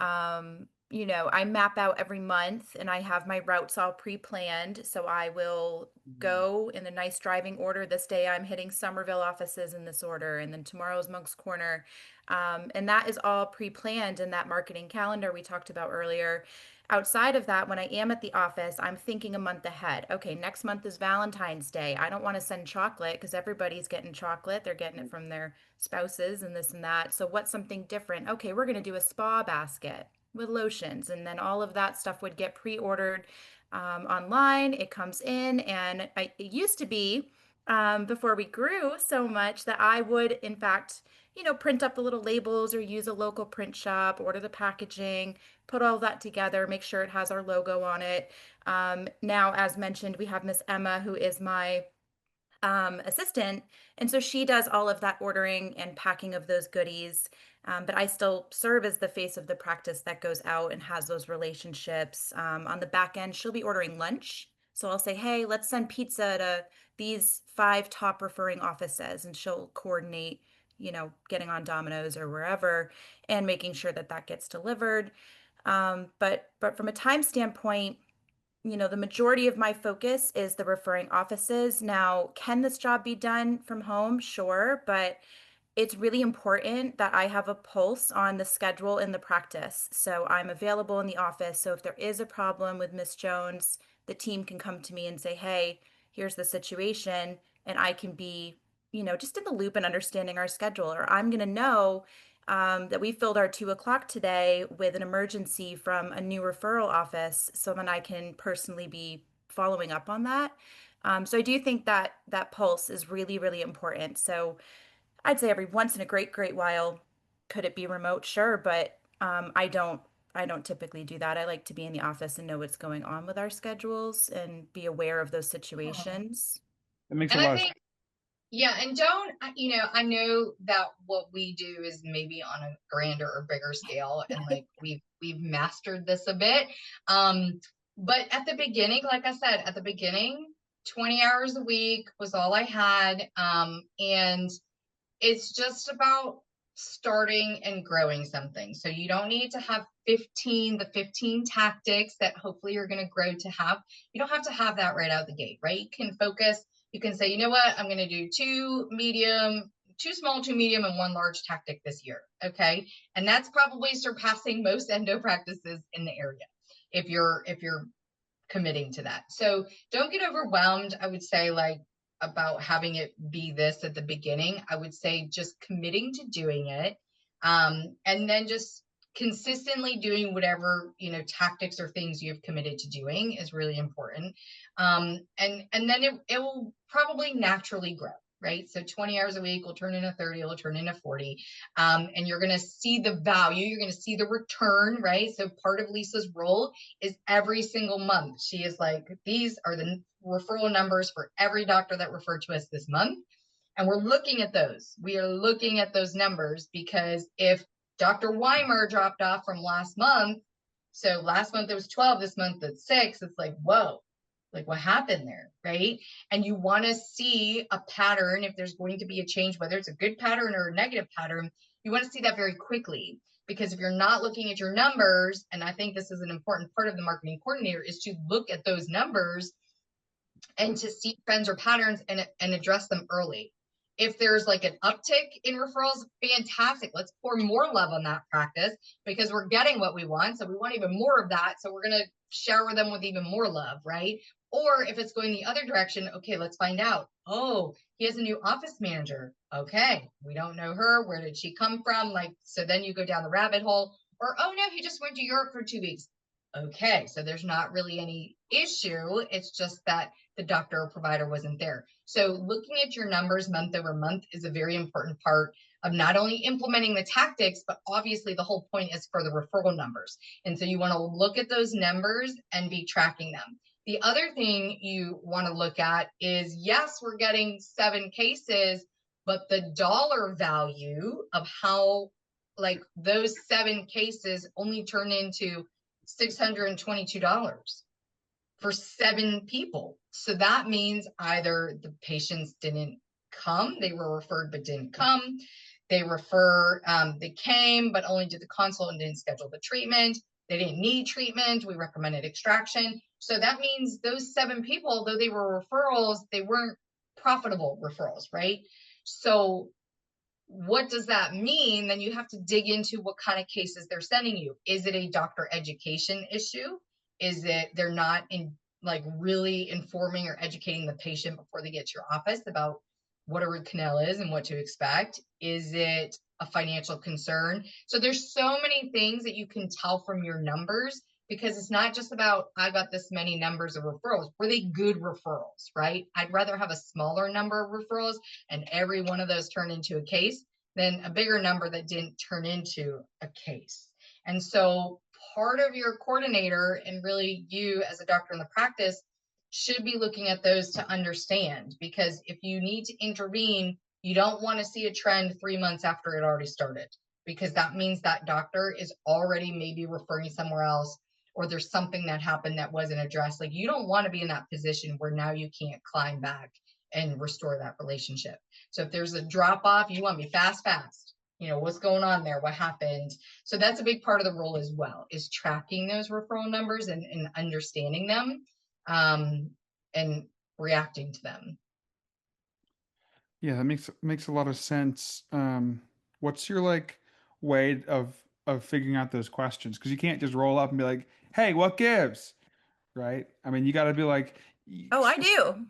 I map out every month and I have my routes all pre-planned. So I will go in a nice driving order. This day I'm hitting Somerville offices in this order, and then tomorrow's Monk's Corner. And that is all pre-planned in that marketing calendar we talked about earlier. Outside of that, when I am at the office, I'm thinking a month ahead. Okay, next month is Valentine's Day. I don't want to send chocolate because everybody's getting chocolate. They're getting it from their spouses and this and that. So what's something different? Okay, we're going to do a spa basket with lotions, and then all of that stuff would get pre-ordered online. It comes in, and it used to be before we grew so much that I would, in fact, print up the little labels or use a local print shop, order the packaging, put all that together, make sure it has our logo on it. Now, as mentioned, we have Miss Emma, who is my assistant. And so she does all of that ordering and packing of those goodies. But I still serve as the face of the practice that goes out and has those relationships. On the back end, she'll be ordering lunch. So I'll say, hey, let's send pizza to these 5 top referring offices, and she'll coordinate, getting on Domino's or wherever and making sure that that gets delivered. But from a time standpoint, the majority of my focus is the referring offices. Now, can this job be done from home? Sure, but it's really important that I have a pulse on the schedule in the practice. So I'm available in the office. So if there is a problem with Miss Jones, the team can come to me and say, hey, here's the situation. And I can be, just in the loop and understanding our schedule. Or I'm going to know that we filled our 2 o'clock today with an emergency from a new referral office. So then I can personally be following up on that. So I do think that that pulse is really, really important. So I'd say every once in a great while, could it be remote? Sure, but I don't typically do that. I like to be in the office and know what's going on with our schedules and be aware of those situations. That makes a And lot I of think, yeah, and don't, I know that what we do is maybe on a grander or bigger scale, and like we've mastered this a bit. But at the beginning, like I said, at the beginning, 20 hours a week was all I had. And it's just about starting and growing something. So you don't need to have the 15 tactics that hopefully you're going to grow to have. You don't have to have that right out the gate, right? You can focus. You can say, you know what, I'm going to do 2 small, 2 medium, and 1 large tactic this year. Okay. And that's probably surpassing most endo practices in the area if you're committing to that. So don't get overwhelmed. I would say, like, about having it be this at the beginning. I would say just committing to doing it. And then just consistently doing whatever, tactics or things you've committed to doing is really important. And then it will probably naturally grow. Right. So 20 hours a week will turn into 30, will turn into 40. And you're going to see the value, you're going to see the return. Right. So part of Lisa's role is every single month. She is like, these are the referral numbers for every doctor that referred to us this month. And we're looking at those. We are looking at those numbers because if Dr. Weimer dropped off from last month, so last month it was 12, this month it's 6, it's like, whoa, like what happened there, right? And you want to see a pattern. If there's going to be a change, whether it's a good pattern or a negative pattern, you want to see that very quickly. Because if you're not looking at your numbers, and I think this is an important part of the marketing coordinator, is to look at those numbers and to see trends or patterns and address them early. If there's like an uptick in referrals, fantastic. Let's pour more love on that practice because we're getting what we want. So we want even more of that. So we're going to shower them with even more love, right? Or if it's going the other direction, okay, let's find out. Oh, he has a new office manager. Okay, we don't know her. Where did she come from? Like, so then you go down the rabbit hole. Or, oh no, he just went to Europe for 2 weeks. Okay, so there's not really any issue. It's just that the doctor or provider wasn't there. So looking at your numbers month over month is a very important part of not only implementing the tactics, but obviously the whole point is for the referral numbers. And so you want to look at those numbers and be tracking them. The other thing you want to look at is, yes, we're getting 7 cases, but the dollar value of how, like, those 7 cases only turn into $622 for 7 people. So that means either the patients didn't come, they were referred but didn't come. They came but only did the consult and didn't schedule the treatment. They didn't need treatment. We recommended extraction. So that means those 7 people, though they were referrals, they weren't profitable referrals, right? So what does that mean? Then you have to dig into what kind of cases they're sending you. Is it a doctor education issue? Is it they're not really informing or educating the patient before they get to your office about what a root canal is and what to expect? Is it a financial concern? So there's so many things that you can tell from your numbers, because it's not just about, I got this many numbers of referrals. Were they good referrals, right? I'd rather have a smaller number of referrals and every one of those turn into a case than a bigger number that didn't turn into a case. And so part of your coordinator, and really you as a doctor in the practice, should be looking at those to understand, because if you need to intervene, you don't want to see a trend 3 months after it already started, because that means that doctor is already maybe referring somewhere else, or there's something that happened that wasn't addressed. Like, you don't want to be in that position where now you can't climb back and restore that relationship. So if there's a drop off, you want me fast, what's going on there? What happened? So that's a big part of the role as well, is tracking those referral numbers and understanding them, and reacting to them. Yeah, that makes a lot of sense. What's your like way of figuring out those questions? Because you can't just roll up and be like, "Hey, what gives?" Right? I mean, you got to be like, Oh, I do.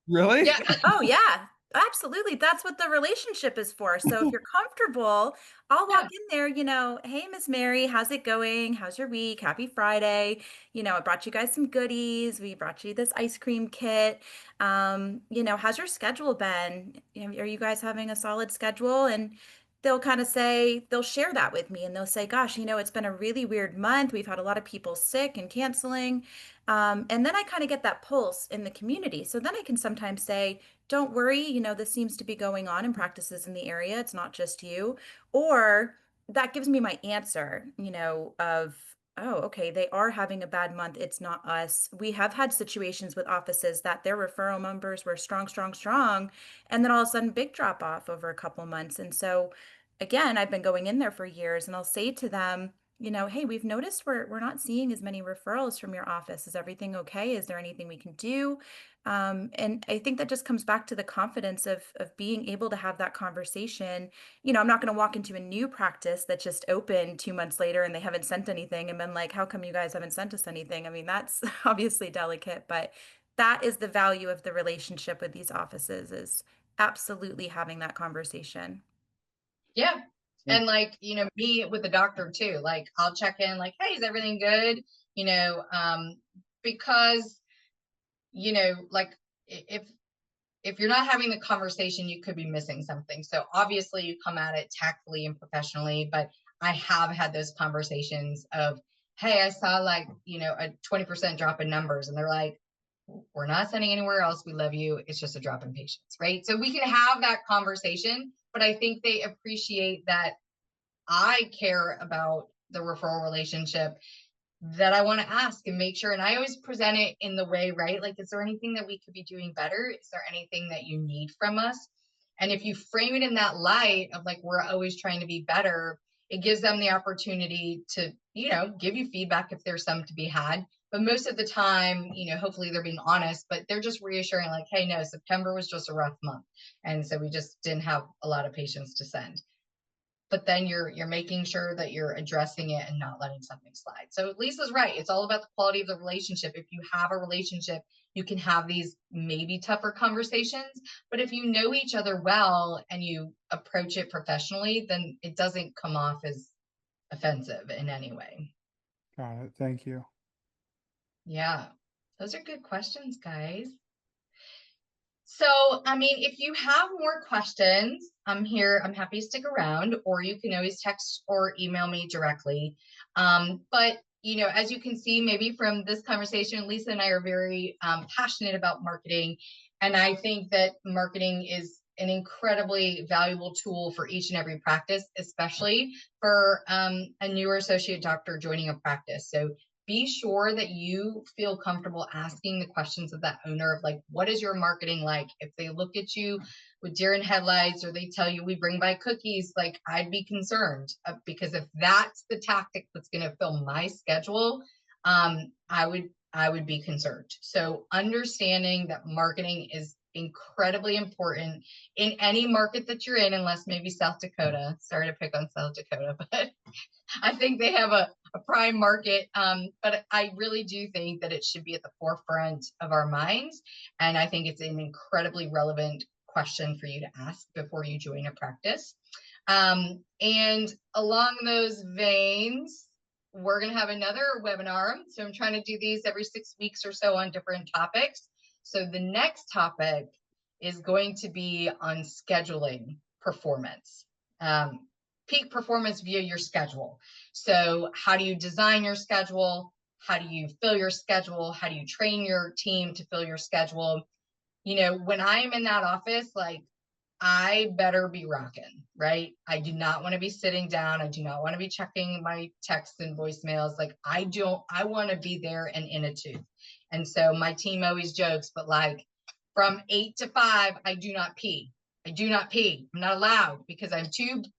"Really?" Yeah. Oh, yeah, absolutely. That's what the relationship is for. So if you're comfortable, I'll walk in there, hey, Miss Mary, how's it going? How's your week? Happy Friday. I brought you guys some goodies. We brought you this ice cream kit. How's your schedule been? Are you guys having a solid schedule? And they'll share that with me, and they'll say, gosh, it's been a really weird month. We've had a lot of people sick and canceling. And then I kind of get that pulse in the community. So then I can sometimes say, don't worry, this seems to be going on in practices in the area. It's not just you. Or that gives me my answer, of, oh, okay, they are having a bad month. It's not us. We have had situations with offices that their referral numbers were strong, strong, strong. And then all of a sudden, big drop off over a couple months. And so, again, I've been going in there for years, and I'll say to them, hey, we've noticed we're not seeing as many referrals from your office. Is everything okay? Is there anything we can do? And I think that just comes back to the confidence of being able to have that conversation. I'm not going to walk into a new practice that just opened 2 months later and they haven't sent anything and been like, how come you guys haven't sent us anything? I mean, that's obviously delicate, but that is the value of the relationship with these offices, is absolutely having that conversation. Yeah. And me with the doctor too, like I'll check in like, hey, is everything good? Because, like if you're not having the conversation, you could be missing something. So obviously you come at it tactfully and professionally, but I have had those conversations of, hey, I saw a 20% drop in numbers, and they're like, we're not sending anywhere else. We love you. It's just a drop in patients, right? So we can have that conversation, but I think they appreciate that I care about the referral relationship, that I want to ask and make sure. And I always present it in the way, right? Like, is there anything that we could be doing better? Is there anything that you need from us? And if you frame it in that light of like, we're always trying to be better, it gives them the opportunity to, give you feedback if there's some to be had. But most of the time, hopefully they're being honest, but they're just reassuring like, hey, no, September was just a rough month. And so we just didn't have a lot of patients to send. But then you're making sure that you're addressing it and not letting something slide. So Lisa's right. It's all about the quality of the relationship. If you have a relationship, you can have these maybe tougher conversations. But if you know each other well and you approach it professionally, then it doesn't come off as offensive in any way. Got it. Thank you. Yeah, those are good questions, guys. So, I mean, if you have more questions, I'm here. I'm happy to stick around, or you can always text or email me directly. But, as you can see, maybe from this conversation, Lisa and I are very passionate about marketing. And I think that marketing is an incredibly valuable tool for each and every practice, especially for a newer associate doctor joining a practice. So be sure that you feel comfortable asking the questions of that owner of like, what is your marketing like? If they look at you with deer in headlights, or they tell you we bring by cookies, like I'd be concerned, because if that's the tactic that's going to fill my schedule, I would be concerned. So understanding that marketing is incredibly important in any market that you're in, unless maybe South Dakota. Sorry to pick on South Dakota, but I think they have a prime market. But I really do think that it should be at the forefront of our minds. And I think it's an incredibly relevant question for you to ask before you join a practice. And along those veins, we're going to have another webinar. So I'm trying to do these every 6 weeks or so on different topics. So the next topic is going to be on scheduling performance, peak performance via your schedule. So how do you design your schedule? How do you fill your schedule? How do you train your team to fill your schedule? You know, when I'm in that office, like, I better be rocking, right? I do not want to be sitting down. I do not want to be checking my texts and voicemails. Like, I want to be there and in a tube. And so my team always jokes, but like from 8 to 5, I do not pee. I do not pee. I'm not allowed because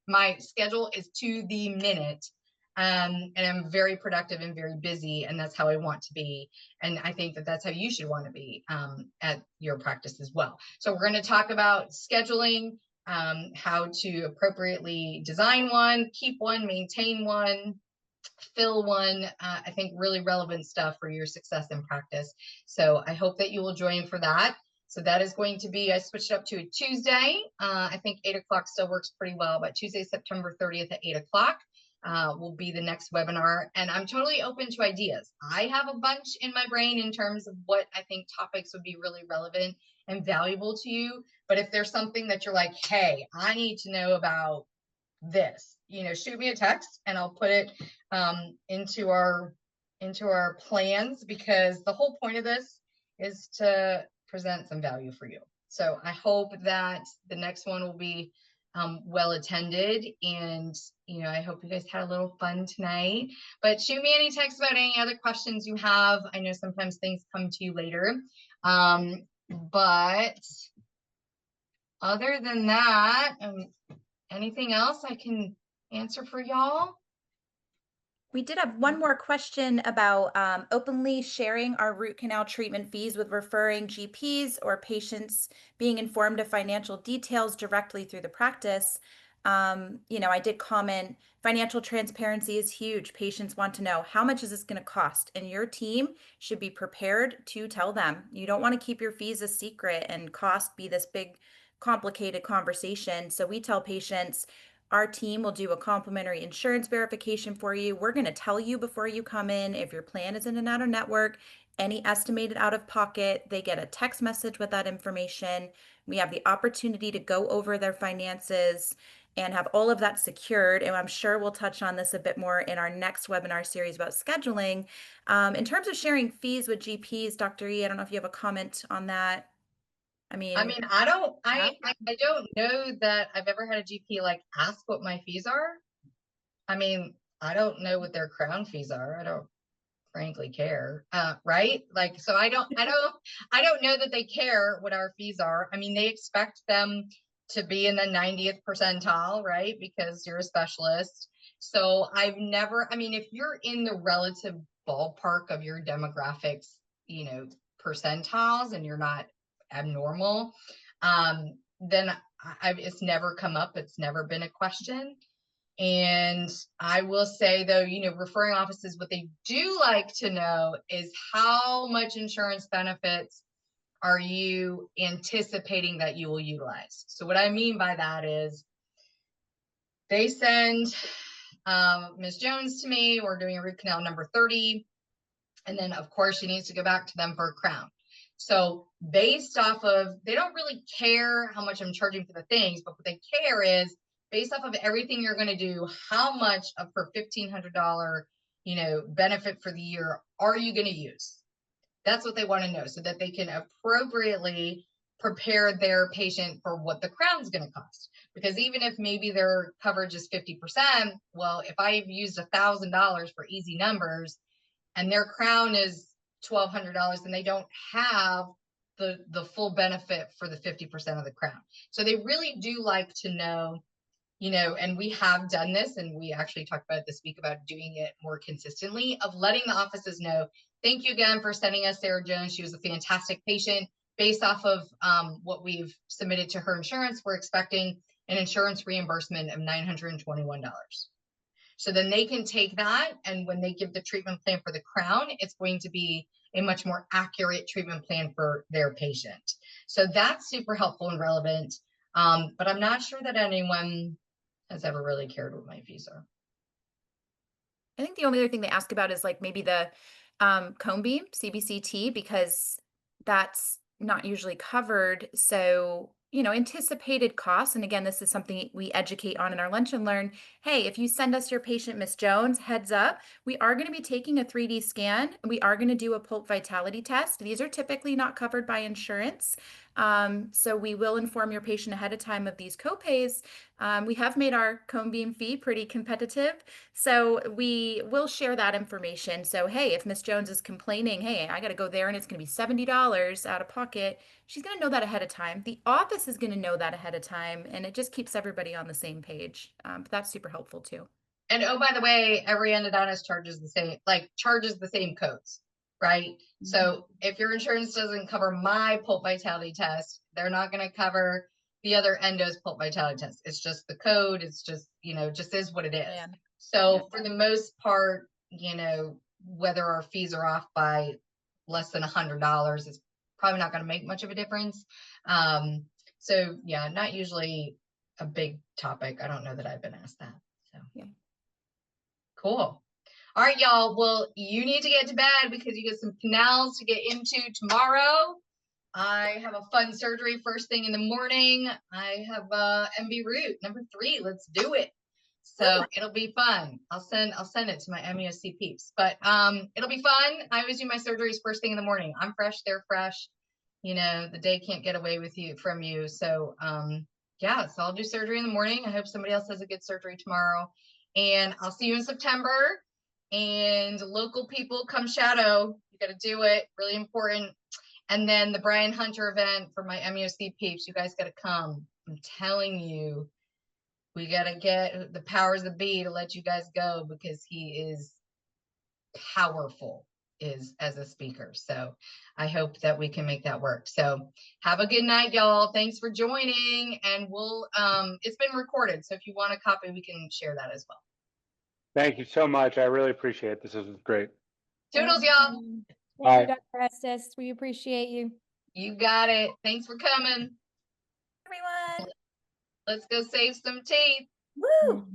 my schedule is to the minute. And I'm very productive and very busy, and that's how I want to be. And I think that that's how you should want to be at your practice as well. So we're going to talk about scheduling, how to appropriately design one, keep one, maintain one, fill one. I think really relevant stuff for your success in practice. So I hope that you will join for that. So that is going to be, I switched up to a Tuesday. I think 8 o'clock still works pretty well, but Tuesday, September 30th at 8 o'clock. Will be the next webinar, and I'm totally open to ideas. I have a bunch in my brain in terms of what I think topics would be really relevant and valuable to you. But if there's something that you're like, hey, I need to know about this, you know, shoot me a text and I'll put it into our plans, because the whole point of this is to present some value for you. So I hope that the next one will be well attended, and you know, I hope you guys had a little fun tonight. But shoot me any text about any other questions you have. I know sometimes things come to you later, but other than that, anything else I can answer for y'all? We did have one more question about openly sharing our root canal treatment fees with referring GPs or patients being informed of financial details directly through the practice. You know, I did comment, financial transparency is huge. Patients want to know, how much is this going to cost? And your team should be prepared to tell them. You don't want to keep your fees a secret and cost be this big, complicated conversation. So we tell patients, our team will do a complimentary insurance verification for you. We're going to tell you before you come in if your plan is in and out of network, any estimated out of pocket. They get a text message with that information. We have the opportunity to go over their finances and have all of that secured. And I'm sure we'll touch on this a bit more in our next webinar series about scheduling. In terms of sharing fees with GPs, Dr. E, I don't know if you have a comment on that. I mean, I don't know that I've ever had a GP like ask what my fees are. I mean, I don't know what their crown fees are. I don't frankly care. Right? Like, so I don't know that they care what our fees are. I mean, they expect them to be in the 90th percentile, right? Because you're a specialist. So I mean, if you're in the relative ballpark of your demographics, you know, percentiles, and you're not abnormal, then it's never come up. It's never been a question. And I will say, though, you know, referring offices, what they do like to know is how much insurance benefits are you anticipating that you will utilize. So what I mean by that is they send Ms. Jones to me. We're doing a root canal number 30. And then, of course, she needs to go back to them for a crown. So based off of, they don't really care how much I'm charging for the things, but what they care is, based off of everything you're going to do, how much of her $1,500, you know, benefit for the year are you going to use? That's what they want to know, so that they can appropriately prepare their patient for what the crown's going to cost. Because even if maybe their coverage is 50%, well, if I've used $1,000 for easy numbers and their crown is $1,200, and they don't have the full benefit for the 50% of the crown. So they really do like to know, you know, and we have done this, and we actually talked about it this week about doing it more consistently, of letting the offices know, thank you again for sending us Sarah Jones. She was a fantastic patient. Based off of what we've submitted to her insurance, we're expecting an insurance reimbursement of $921. So then they can take that, and when they give the treatment plan for the crown, it's going to be a much more accurate treatment plan for their patient. So that's super helpful and relevant. But I'm not sure that anyone has ever really cared what my fees are. I think the only other thing they ask about is like maybe the cone beam, CBCT, because that's not usually covered. So anticipated costs. And again, this is something we educate on in our Lunch and Learn. Hey, if you send us your patient, Miss Jones, heads up, we are going to be taking a 3D scan. We are going to do a pulp vitality test. These are typically not covered by insurance. So we will inform your patient ahead of time of these copays. We have made our cone beam fee pretty competitive. So we will share that information. So, hey, if Miss Jones is complaining, hey, I got to go there and it's going to be $70 out of pocket, she's going to know that ahead of time. The office is going to know that ahead of time, and it just keeps everybody on the same page. But that's super helpful too. And oh, by the way, every endodontist charges the same codes, right? So if your insurance doesn't cover my pulp vitality test, they're not going to cover the other endo's pulp vitality test. It's just the code. It's just, just is what it is. Yeah. So for the most part, whether our fees are off by less than $100, it's probably not going to make much of a difference. So yeah, not usually a big topic. I don't know that I've been asked that. So yeah. Cool. All right, y'all. Well, you need to get to bed because you got some canals to get into tomorrow. I have a fun surgery first thing in the morning. I have MB root number 3. Let's do it. So it'll be fun. I'll send it to my MUSC peeps. But it'll be fun. I always do my surgeries first thing in the morning. I'm fresh, they're fresh. The day can't get away from you. So yeah, so I'll do surgery in the morning. I hope somebody else has a good surgery tomorrow. And I'll see you in September. And local people, come shadow. You got to do it. Really important. And then the Brian Hunter event for my MUSC peeps. You guys got to come. I'm telling you, we got to get the powers that be to let you guys go because he is powerful as a speaker. So I hope that we can make that work. So have a good night, y'all. Thanks for joining. And we'll, it's been recorded. So if you want a copy, we can share that as well. Thank you so much. I really appreciate it. This is great. Toodles, y'all. Thank you, Dr. Estes. We appreciate you. You got it. Thanks for coming. Everyone. Let's go save some teeth. Woo!